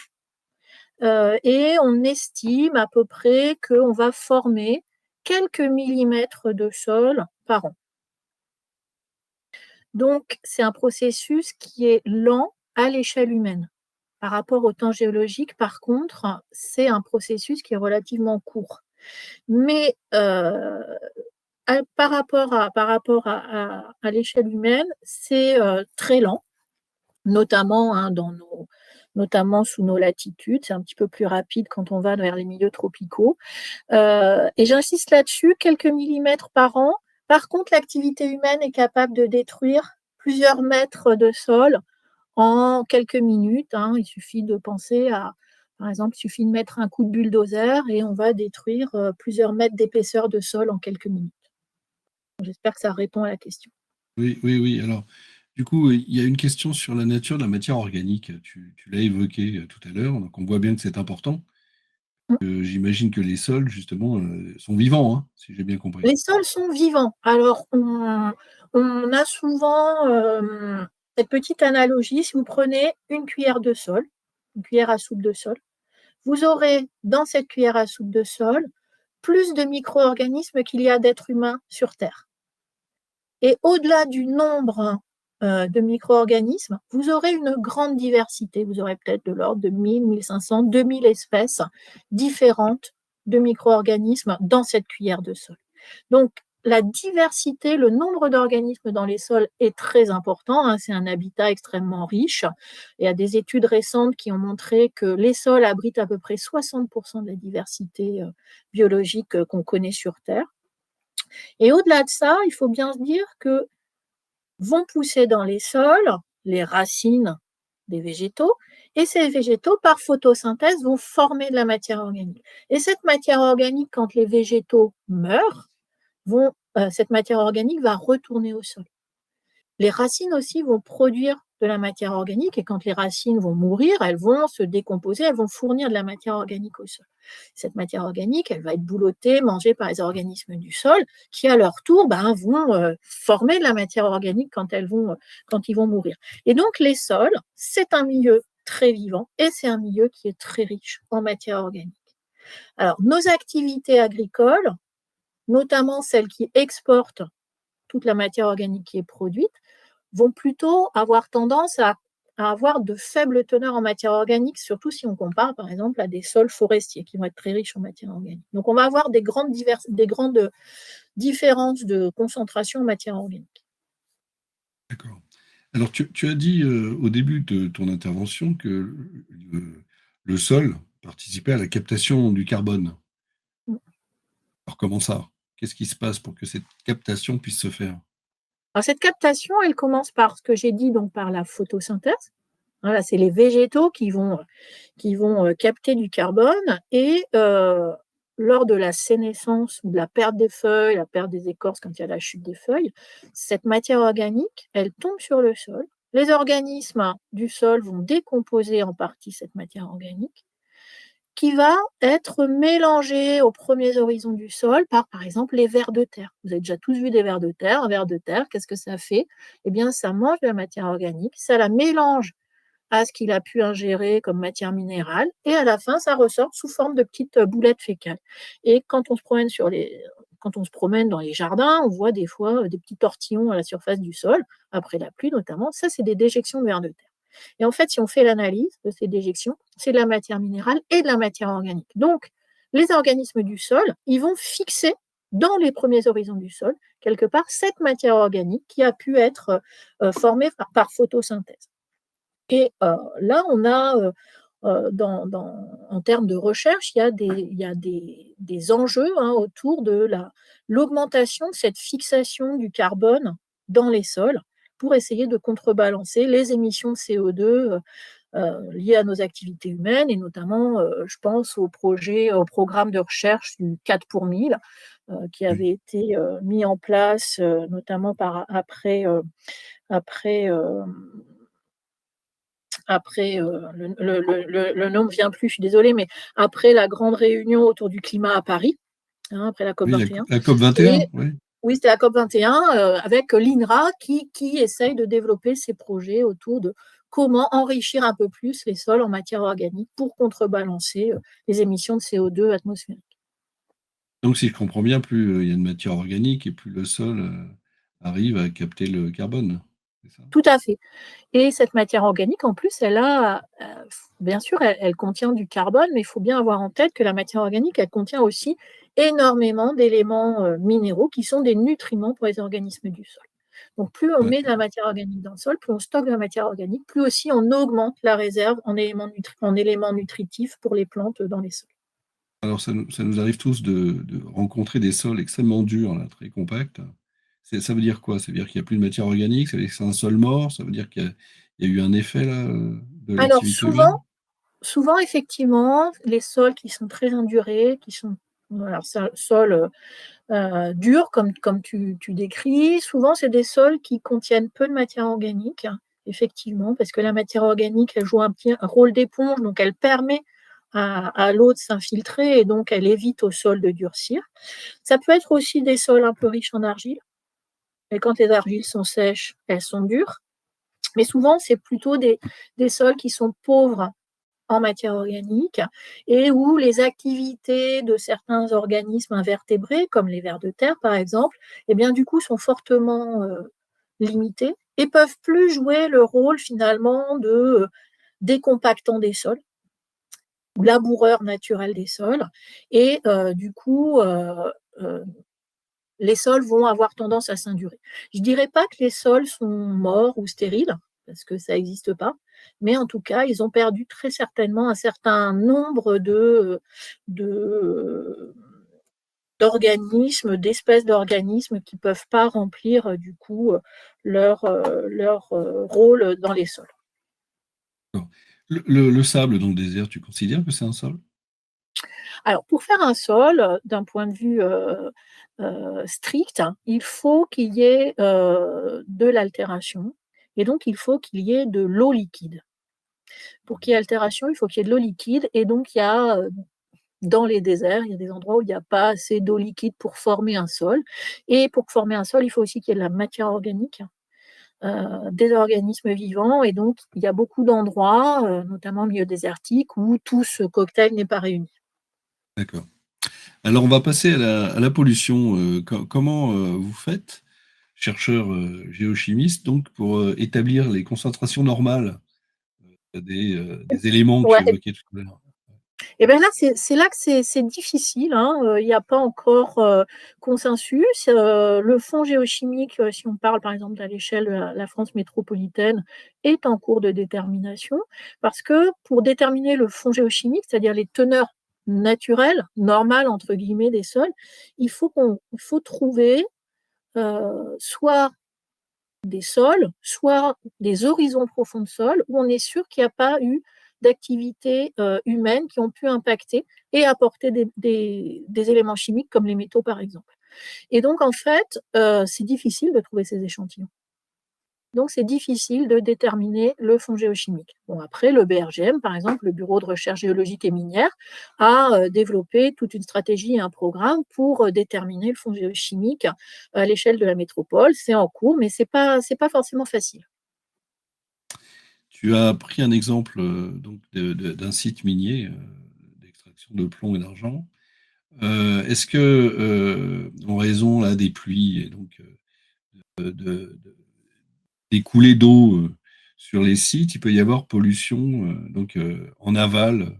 Et on estime à peu près qu'on va former quelques millimètres de sol par an. Donc, c'est un processus qui est lent à l'échelle humaine. Par rapport au temps géologique, par contre, c'est un processus qui est relativement court. Mais par rapport à l'échelle humaine, c'est très lent, notamment notamment sous nos latitudes. C'est un petit peu plus rapide quand on va vers les milieux tropicaux. Et j'insiste là-dessus, quelques millimètres par an. Par contre, l'activité humaine est capable de détruire plusieurs mètres de sol en quelques minutes, hein. Il suffit de penser par exemple, il suffit de mettre un coup de bulldozer et on va détruire plusieurs mètres d'épaisseur de sol en quelques minutes. J'espère que ça répond à la question. Oui, oui, oui. Alors, du coup, il y a une question sur la nature de la matière organique. Tu l'as évoqué tout à l'heure, donc on voit bien que c'est important. J'imagine que les sols, justement, sont vivants, hein, si j'ai bien compris. Les sols sont vivants. Alors, on a souvent cette petite analogie. Si vous prenez une cuillère de sol, une cuillère à soupe de sol, vous aurez dans cette cuillère à soupe de sol plus de micro-organismes qu'il y a d'êtres humains sur Terre. Et au-delà du nombre de micro-organismes, vous aurez une grande diversité. Vous aurez peut-être de l'ordre de 1000, 1500, 2000 espèces différentes de micro-organismes dans cette cuillère de sol. Donc, la diversité, le nombre d'organismes dans les sols est très important, hein. C'est un habitat extrêmement riche. Il y a des études récentes qui ont montré que les sols abritent à peu près 60% de la diversité biologique qu'on connaît sur Terre. Et au-delà de ça, il faut bien se dire que vont pousser dans les sols les racines des végétaux, et ces végétaux, par photosynthèse, vont former de la matière organique. Et cette matière organique, quand les végétaux meurent, cette matière organique va retourner au sol. Les racines aussi vont produire de la matière organique, et quand les racines vont mourir, elles vont se décomposer, elles vont fournir de la matière organique au sol. Cette matière organique, elle va être boulottée, mangée par les organismes du sol, qui à leur tour vont former de la matière organique quand ils vont mourir. Et donc les sols, c'est un milieu très vivant, et c'est un milieu qui est très riche en matière organique. Alors, nos activités agricoles, notamment celles qui exportent toute la matière organique qui est produite, vont plutôt avoir tendance à avoir de faibles teneurs en matière organique, surtout si on compare par exemple à des sols forestiers qui vont être très riches en matière organique. Donc on va avoir des grandes différences de concentration en matière organique. D'accord. Alors, tu as dit au début de ton intervention que le sol participait à la captation du carbone. Alors, comment ça? Qu'est-ce qui se passe pour que cette captation puisse se faire? Alors cette captation, elle commence par ce que j'ai dit, donc par la photosynthèse. Voilà, c'est les végétaux qui vont capter du carbone, et lors de la sénescence ou de la perte des feuilles, la perte des écorces quand il y a la chute des feuilles, cette matière organique, elle tombe sur le sol. Les organismes du sol vont décomposer en partie cette matière organique, qui va être mélangée aux premiers horizons du sol par exemple, les vers de terre. Vous avez déjà tous vu des vers de terre. Un ver de terre, qu'est-ce que ça fait? Eh bien, ça mange de la matière organique, ça la mélange à ce qu'il a pu ingérer comme matière minérale, et à la fin, ça ressort sous forme de petites boulettes fécales. Et quand on se promène dans les jardins, on voit des fois des petits tortillons à la surface du sol, après la pluie notamment. Ça, c'est des déjections de vers de terre. Et en fait, si on fait l'analyse de ces déjections, c'est de la matière minérale et de la matière organique. Donc, les organismes du sol, ils vont fixer dans les premiers horizons du sol, quelque part, cette matière organique qui a pu être formée par photosynthèse. Et là, on a, en termes de recherche, il y a des enjeux, hein, autour de l'augmentation de cette fixation du carbone dans les sols, pour essayer de contrebalancer les émissions de CO2 liées à nos activités humaines, et notamment, je pense au programme de recherche du 4 pour 1000, qui avait été mis en place notamment après le nom ne vient plus, je suis désolée, mais après la grande réunion autour du climat à Paris, hein, après la COP Oui, 21. la COP 21, Et oui. oui, c'était la COP 21 avec l'INRA qui essaye de développer ces projets autour de comment enrichir un peu plus les sols en matière organique pour contrebalancer les émissions de CO2 atmosphériques. Donc, si je comprends bien, plus il y a de matière organique et plus le sol arrive à capter le carbone. C'est ça? Tout à fait. Et cette matière organique, en plus, bien sûr, elle contient du carbone, mais il faut bien avoir en tête que la matière organique, elle contient aussi énormément d'éléments minéraux qui sont des nutriments pour les organismes du sol. Donc, plus on met de la matière organique dans le sol, plus on stocke de la matière organique, plus aussi on augmente la réserve en éléments nutritifs pour les plantes dans les sols. Alors, ça nous arrive tous de rencontrer des sols extrêmement durs, là, très compacts. Ça veut dire quoi? Ça veut dire qu'il n'y a plus de matière organique? Ça veut dire que c'est un sol mort? Ça veut dire qu'il y a eu un effet là, de Alors, l'activité humaine? souvent, effectivement, les sols qui sont très indurés, qui sont voilà, sols durs, comme tu décris, souvent, c'est des sols qui contiennent peu de matière organique, effectivement, parce que la matière organique, elle joue un rôle d'éponge, donc elle permet à l'eau de s'infiltrer et donc elle évite au sol de durcir. Ça peut être aussi des sols un peu riches en argile. Et quand les argiles sont sèches, elles sont dures. Mais souvent, c'est plutôt des sols qui sont pauvres en matière organique et où les activités de certains organismes invertébrés, comme les vers de terre par exemple, eh bien, du coup, sont fortement limitées et peuvent plus jouer le rôle finalement de décompactant des sols, laboureur naturel des sols. Et du coup, les sols vont avoir tendance à s'indurer. Je ne dirais pas que les sols sont morts ou stériles, parce que ça n'existe pas, mais en tout cas, ils ont perdu très certainement un certain nombre de d'organismes, d'espèces d'organismes qui ne peuvent pas remplir du coup leur rôle dans les sols. Le sable dans le désert, tu considères que c'est un sol? Alors, pour faire un sol, d'un point de vue strict, il faut qu'il y ait de l'altération et donc il faut qu'il y ait de l'eau liquide. Pour qu'il y ait altération, il faut qu'il y ait de l'eau liquide et donc il y a dans les déserts, il y a des endroits où il n'y a pas assez d'eau liquide pour former un sol. Et pour former un sol, il faut aussi qu'il y ait de la matière organique, des organismes vivants. Et donc, il y a beaucoup d'endroits, notamment au milieu désertique, où tout ce cocktail n'est pas réuni. D'accord. Alors, on va passer à la pollution. Comment vous faites, chercheurs géochimistes, donc, pour établir les concentrations normales des éléments que Ouais. tu évoquais tout à l'heure? Et bien là, c'est là que c'est difficile, hein. Il n'y a pas encore consensus. Le fond géochimique, si on parle par exemple à l'échelle de la France métropolitaine, est en cours de détermination parce que pour déterminer le fond géochimique, c'est-à-dire les teneurs naturelles, normales entre guillemets des sols, il faut trouver soit des sols, soit des horizons profonds de sol où on est sûr qu'il n'y a pas eu d'activités humaines qui ont pu impacter et apporter des éléments chimiques comme les métaux par exemple. Et donc en fait, c'est difficile de trouver ces échantillons. Donc c'est difficile de déterminer le fond géochimique. Bon, après, le BRGM, par exemple, le Bureau de recherche géologique et minière, a développé toute une stratégie et un programme pour déterminer le fond géochimique à l'échelle de la métropole. C'est en cours, mais c'est pas forcément facile. Tu as pris un exemple donc d'un site minier d'extraction de plomb et d'argent. Est-ce que, en raison là, des pluies et donc des coulées d'eau sur les sites, il peut y avoir pollution donc en aval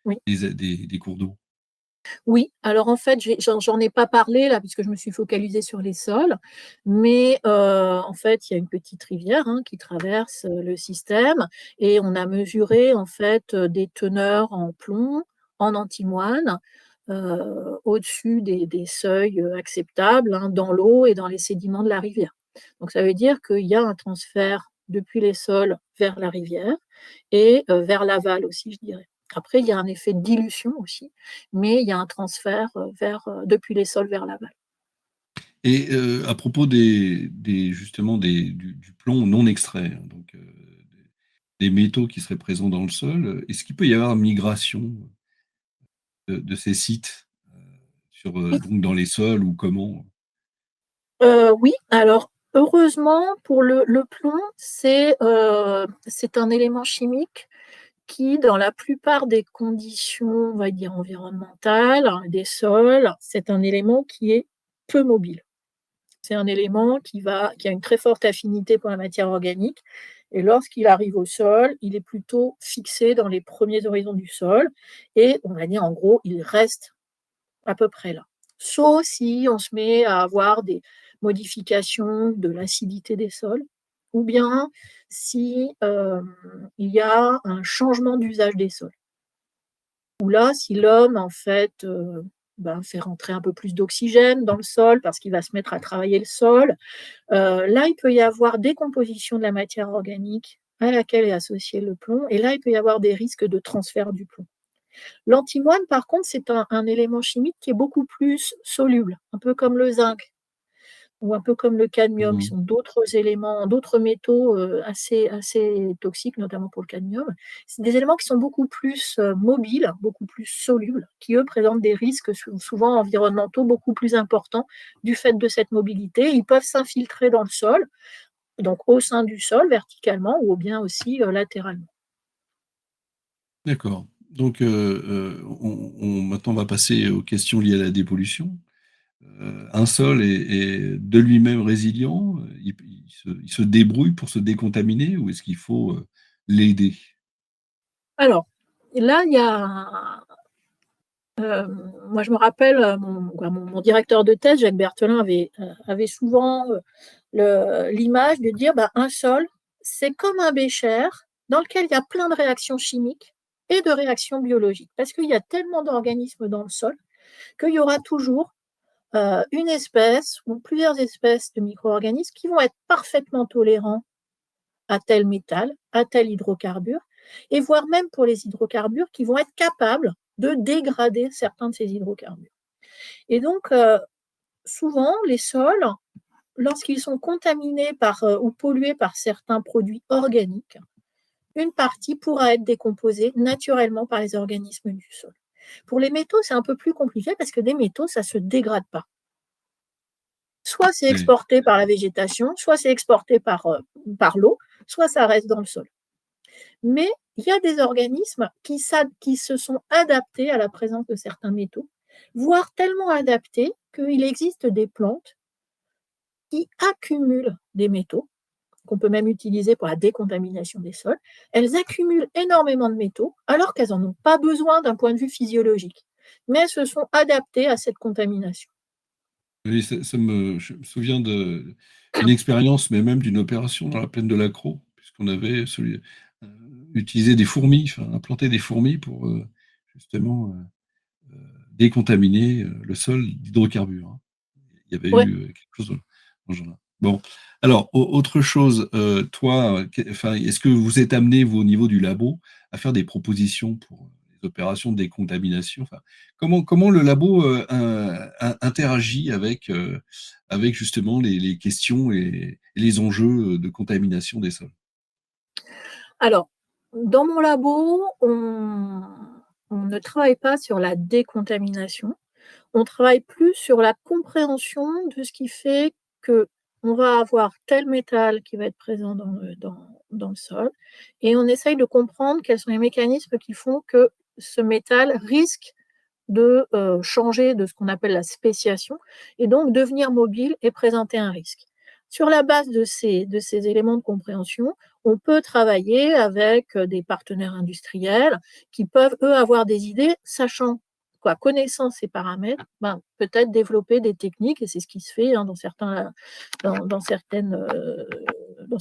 Oui. des cours d'eau? Oui, alors en fait, j'en ai pas parlé là, puisque je me suis focalisée sur les sols, mais en fait, il y a une petite rivière hein, qui traverse le système et on a mesuré en fait des teneurs en plomb, en antimoine, au-dessus des seuils acceptables hein, dans l'eau et dans les sédiments de la rivière. Donc ça veut dire qu'il y a un transfert depuis les sols vers la rivière et vers l'aval aussi, je dirais. Après, il y a un effet de dilution aussi, mais il y a un transfert depuis les sols vers l'aval. Et à propos justement du plomb non extrait, hein, donc des métaux qui seraient présents dans le sol, est-ce qu'il peut y avoir migration de ces sites donc dans les sols ou comment? Oui, alors heureusement pour le plomb, c'est un élément chimique qui, dans la plupart des conditions, on va dire environnementales, hein, des sols, c'est un élément qui est peu mobile. C'est un élément qui a une très forte affinité pour la matière organique et lorsqu'il arrive au sol, il est plutôt fixé dans les premiers horizons du sol et on va dire en gros, il reste à peu près là. Sauf si on se met à avoir des modifications de l'acidité des sols ou bien si il y a un changement d'usage des sols. Ou là, si l'homme, en fait, fait rentrer un peu plus d'oxygène dans le sol parce qu'il va se mettre à travailler le sol, là, il peut y avoir décomposition de la matière organique à laquelle est associé le plomb et là, il peut y avoir des risques de transfert du plomb. L'antimoine, par contre, c'est un élément chimique qui est beaucoup plus soluble, un peu comme le zinc. ou un peu comme le cadmium, qui Mhm. sont d'autres éléments, d'autres métaux assez toxiques, notamment pour le cadmium. C'est des éléments qui sont beaucoup plus mobiles, beaucoup plus solubles, qui eux présentent des risques souvent environnementaux beaucoup plus importants du fait de cette mobilité. Ils peuvent s'infiltrer dans le sol, donc au sein du sol, verticalement, ou bien aussi latéralement. D'accord. Donc, maintenant, on va passer aux questions liées à la dépollution. Un sol est de lui-même résilient, il se débrouille pour se décontaminer ou est-ce qu'il faut l'aider? Alors, là, il y a moi, je me rappelle, mon directeur de thèse, Jacques Berthelin, avait souvent l'image de dire bah, un sol, c'est comme un bécher dans lequel il y a plein de réactions chimiques et de réactions biologiques. Parce qu'il y a tellement d'organismes dans le sol qu'il y aura toujours une espèce ou plusieurs espèces de micro-organismes qui vont être parfaitement tolérants à tel métal, à tel hydrocarbure, et voire même pour les hydrocarbures qui vont être capables de dégrader certains de ces hydrocarbures. Et donc, souvent, les sols, lorsqu'ils sont contaminés ou pollués par certains produits organiques, une partie pourra être décomposée naturellement par les organismes du sol. Pour les métaux, c'est un peu plus compliqué parce que des métaux, ça ne se dégrade pas. Soit c'est Oui. exporté par la végétation, soit c'est exporté par l'eau, soit ça reste dans le sol. Mais il y a des organismes qui se sont adaptés à la présence de certains métaux, voire tellement adaptés qu'il existe des plantes qui accumulent des métaux, qu'on peut même utiliser pour la décontamination des sols. Elles accumulent énormément de métaux alors qu'elles n'en ont pas besoin d'un point de vue physiologique, mais elles se sont adaptées à cette contamination. Oui, je me souviens d'une expérience, mais même d'une opération dans la plaine de l'Accro, puisqu'on avait euh, utilisé des fourmis, enfin, implanté des fourmis pour justement décontaminer le sol d'hydrocarbures, hein. Il y avait Ouais. eu quelque chose dans ce genre-là. Bon, alors, autre chose, toi, enfin, est-ce que vous êtes amené, vous, au niveau du labo, à faire des propositions pour les opérations de décontamination? Enfin, comment le labo interagit avec justement les questions et les enjeux de contamination des sols? Alors, dans mon labo, on ne travaille pas sur la décontamination. On travaille plus sur la compréhension de ce qui fait que on va avoir tel métal qui va être présent dans le sol et on essaye de comprendre quels sont les mécanismes qui font que ce métal risque de changer de ce qu'on appelle la spéciation et donc devenir mobile et présenter un risque. Sur la base de ces éléments de compréhension, on peut travailler avec des partenaires industriels qui peuvent, eux, avoir des idées, sachant quoi, connaissant ces paramètres, ben, peut-être développer des techniques, et c'est ce qui se fait hein, dans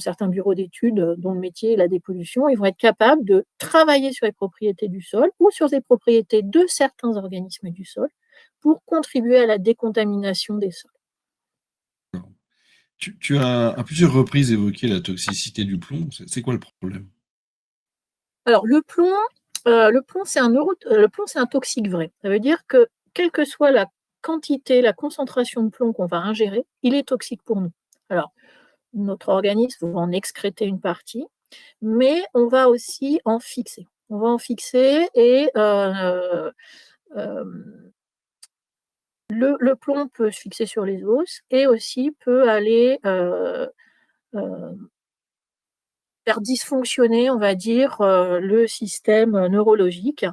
certains bureaux d'études dont le métier est la dépollution, ils vont être capables de travailler sur les propriétés du sol ou sur les propriétés de certains organismes du sol pour contribuer à la décontamination des sols. Tu as à plusieurs reprises évoqué la toxicité du plomb. C'est quoi le problème? Alors le plomb c'est un toxique vrai. Ça veut dire que quelle que soit la quantité, la concentration de plomb qu'on va ingérer, il est toxique pour nous. Alors notre organisme va en excréter une partie, mais on va aussi en fixer. On va en fixer et le plomb peut se fixer sur les os et aussi peut aller euh, faire dysfonctionner, on va dire, le système neurologique.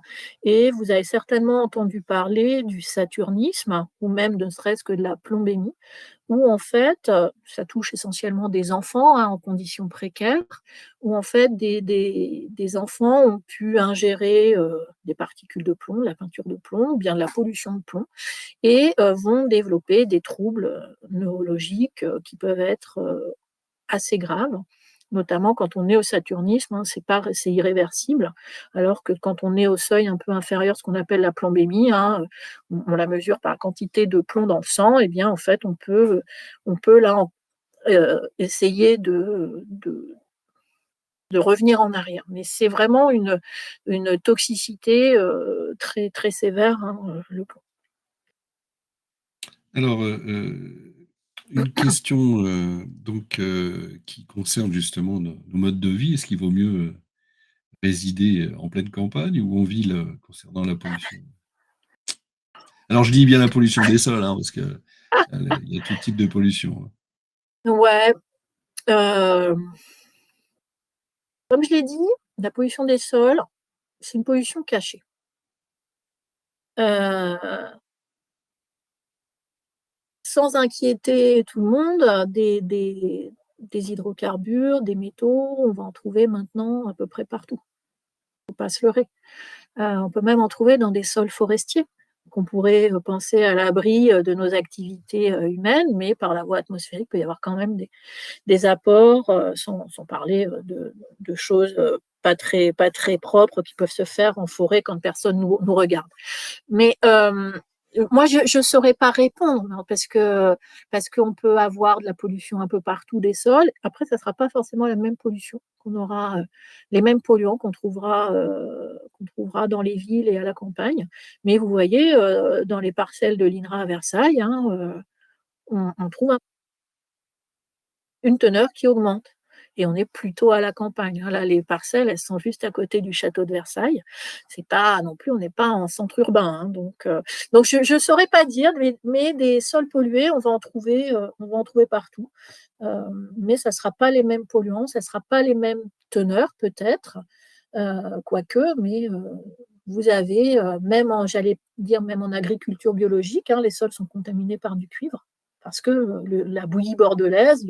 Et vous avez certainement entendu parler du saturnisme ou même ne serait-ce que de la plombémie, où en fait, ça touche essentiellement des enfants hein, en conditions précaires, où en fait des enfants ont pu ingérer des particules de plomb, de la peinture de plomb, ou bien de la pollution de plomb, et vont développer des troubles neurologiques qui peuvent être assez graves, notamment quand on est au saturnisme, hein, c'est irréversible, alors que quand on est au seuil un peu inférieur, ce qu'on appelle la plombémie, hein, on la mesure par la quantité de plomb dans le sang, et bien en fait on peut là essayer de revenir en arrière. Mais c'est vraiment une toxicité très, très sévère, hein, le plomb. Alors, Une question qui concerne justement nos modes de vie. Est-ce qu'il vaut mieux résider en pleine campagne ou en ville concernant la pollution? Alors je dis bien la pollution des sols, hein, parce que il y a tout type de pollution, hein. Ouais, euh, comme je l'ai dit, la pollution des sols, c'est une pollution cachée. Euh, Sans inquiéter tout le monde, des hydrocarbures, des métaux, on va en trouver maintenant à peu près partout. Faut pas se leurrer. On peut même en trouver dans des sols forestiers. Donc on pourrait penser à l'abri de nos activités humaines, mais par la voie atmosphérique, il peut y avoir quand même des apports, sans parler de choses pas très propres qui peuvent se faire en forêt quand personne nous regarde. Mais moi, je ne saurais pas répondre, hein, parce qu'on peut avoir de la pollution un peu partout des sols. Après, ça ne sera pas forcément la même pollution qu'on aura, les mêmes polluants qu'on trouvera dans les villes et à la campagne. Mais vous voyez, dans les parcelles de l'INRA à Versailles, hein, on trouve une teneur qui augmente. Et on est plutôt à la campagne, hein. Là, les parcelles, elles sont juste à côté du château de Versailles. C'est pas non plus, on n'est pas en centre urbain, hein. Donc je ne saurais pas dire, mais des sols pollués, on va en trouver partout. Mais ça ne sera pas les mêmes polluants, ça ne sera pas les mêmes teneurs peut-être, quoique, mais vous avez, j'allais dire même en agriculture biologique, hein, les sols sont contaminés par du cuivre parce que la bouillie bordelaise,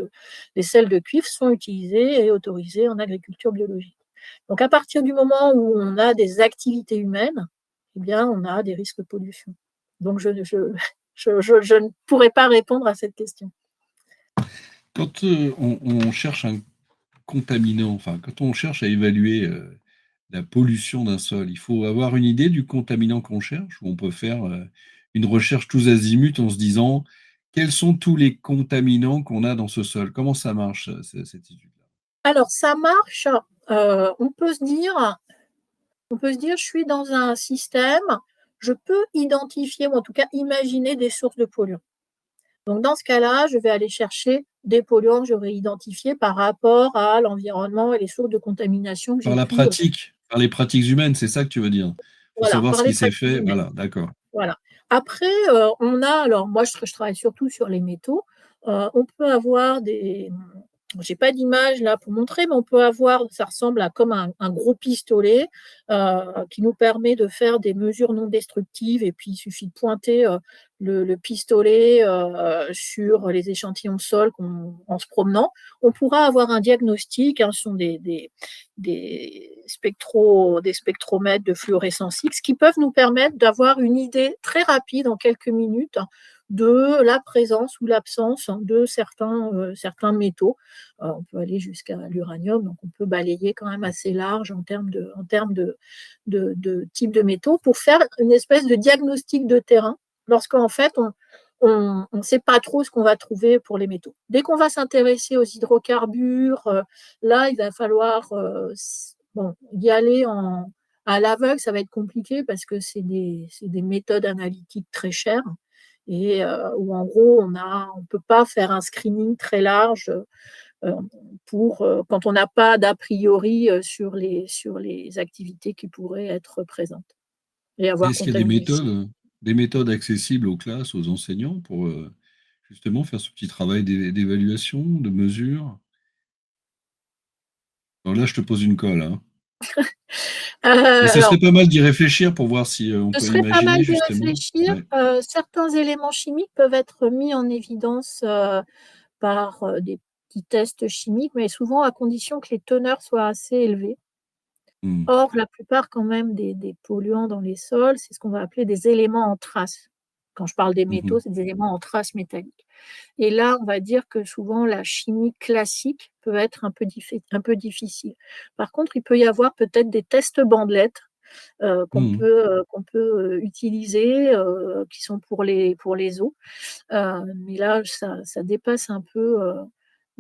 les sels de cuivre sont utilisés et autorisés en agriculture biologique. Donc à partir du moment où on a des activités humaines, eh bien on a des risques de pollution. Donc je ne pourrais pas répondre à cette question. Quand on cherche un contaminant, enfin, quand on cherche à évaluer la pollution d'un sol, il faut avoir une idée du contaminant qu'on cherche, ou on peut faire une recherche tous azimuts en se disant quels sont tous les contaminants qu'on a dans ce sol. Comment ça marche, cette étude-là? Alors ça marche, on peut se dire, je suis dans un système, je peux identifier, ou en tout cas imaginer des sources de polluants. Donc dans ce cas-là, je vais aller chercher des polluants que j'aurais identifiés par rapport à l'environnement et les sources de contamination que Par j'ai la pu. pratique, par les pratiques humaines, c'est ça que tu veux dire. Il faut Voilà, savoir ce par les qui s'est pratiques fait. humaines. Voilà, d'accord. Voilà. Après, on a, alors moi je travaille surtout sur les métaux, on peut avoir j'ai pas d'image là pour montrer, mais on peut avoir, ça ressemble à comme un gros pistolet qui nous permet de faire des mesures non destructives, et puis il suffit de pointer le pistolet sur les échantillons de sol en se promenant. On pourra avoir un diagnostic, hein, ce sont des spectromètres de fluorescence X qui peuvent nous permettre d'avoir une idée très rapide en quelques minutes de la présence ou l'absence de certains métaux. On peut aller jusqu'à l'uranium, donc on peut balayer quand même assez large en termes de type de métaux pour faire une espèce de diagnostic de terrain lorsqu'en fait on ne sait pas trop ce qu'on va trouver pour les métaux. Dès qu'on va s'intéresser aux hydrocarbures, là il va falloir y aller à l'aveugle, ça va être compliqué parce que c'est des méthodes analytiques très chères, et où en gros on ne peut pas faire un screening très large euh, quand on n'a pas d'a priori sur les activités qui pourraient être présentes et avoir Est-ce qu'il y a contaminé. des méthodes accessibles aux classes, aux enseignants pour justement faire ce petit travail d'évaluation, de mesure? Alors là, je te pose une colle, hein. Mais ça serait Alors, pas mal d'y réfléchir pour voir si on ce peut serait pas mal imaginer d'y justement. réfléchir. Ouais. Certains éléments chimiques peuvent être mis en évidence par des petits tests chimiques, mais souvent à condition que les teneurs soient assez élevées. Hmm. Or, la plupart quand même des polluants dans les sols, c'est ce qu'on va appeler des éléments en trace. Quand je parle des métaux, Mhm. c'est des éléments en trace métalliques. Et là, on va dire que souvent la chimie classique peut être un peu difficile. Par contre, il peut y avoir peut-être des tests bandelettes Mhm. qu'on peut utiliser, qui sont pour les eaux. Mais là, ça dépasse un peu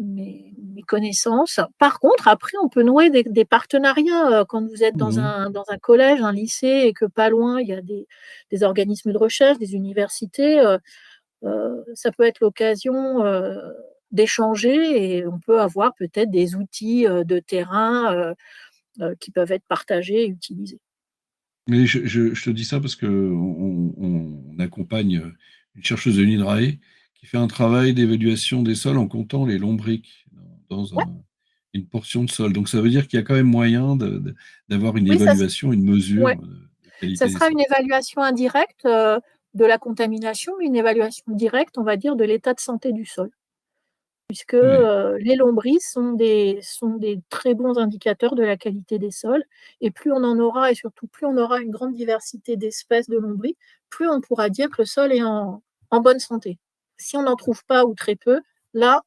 mes connaissances. Par contre, après, on peut nouer des partenariats quand vous êtes Mhm. dans un collège, un lycée, et que pas loin, il y a des organismes de recherche, des universités. ça peut être l'occasion d'échanger et on peut avoir peut-être des outils de terrain qui peuvent être partagés et utilisés. Mais je te dis ça parce que on accompagne une chercheuse de l'INRAE qui fait un travail d'évaluation des sols en comptant les lombrics dans Ouais, une portion de sol. Donc ça veut dire qu'il y a quand même moyen d'avoir une oui, évaluation, une mesure ouais. de Ça qualité des sera sols. une évaluation indirecte de la contamination, mais une évaluation directe, on va dire, de l'état de santé du sol. Puisque Ouais. les lombrics sont des très bons indicateurs de la qualité des sols. Et plus on en aura, et surtout plus on aura une grande diversité d'espèces de lombrics, plus on pourra dire que le sol est en bonne santé. Si on n'en trouve pas ou très peu, là,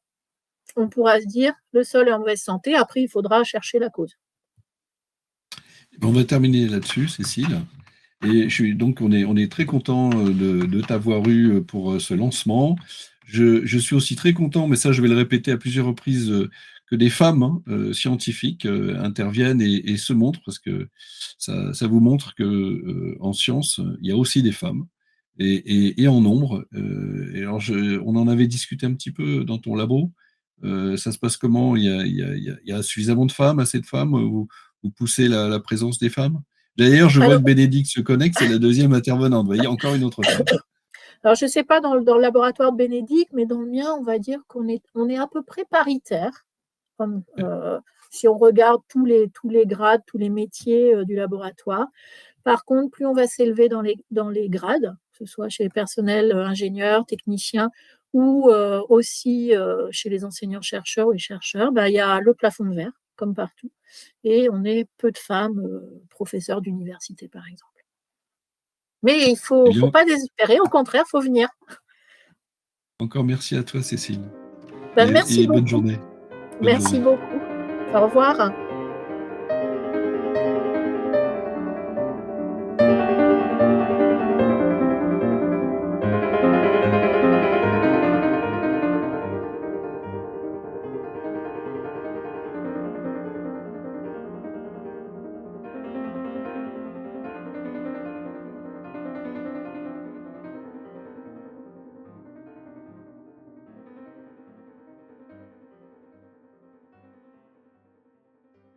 on pourra se dire le sol est en mauvaise santé. Après, il faudra chercher la cause. On va terminer là-dessus, Cécile. Et donc, on est très content de t'avoir eu pour ce lancement. Je suis aussi très content, mais ça, je vais le répéter à plusieurs reprises, que des femmes scientifiques interviennent et se montrent, parce que ça vous montre que en science, il y a aussi des femmes et en nombre. Et alors, on en avait discuté un petit peu dans ton labo. Ça se passe comment? Il y a suffisamment de femmes, assez de femmes? Vous poussez la présence des femmes? D'ailleurs, je vois Alors, que Bénédicte se connecte, c'est la deuxième intervenante. Vous voyez, encore une autre femme. alors je ne sais pas dans le laboratoire de Bénédicte, mais dans le mien, on va dire on est à peu près paritaire. Comme, si on regarde tous les grades, tous les métiers du laboratoire. Par contre, plus on va s'élever dans les grades, que ce soit chez les personnels ingénieurs, techniciens, ou aussi chez les enseignants-chercheurs ou les chercheurs, ben, il y a le plafond de verre, comme partout. Et on est peu de femmes professeurs d'université, par exemple. Mais il Eh faut bien, pas désespérer, au contraire, il faut venir. encore merci à toi, Cécile. Ben, merci Et bonne beaucoup. journée. Bonne Merci journée. beaucoup. Au revoir.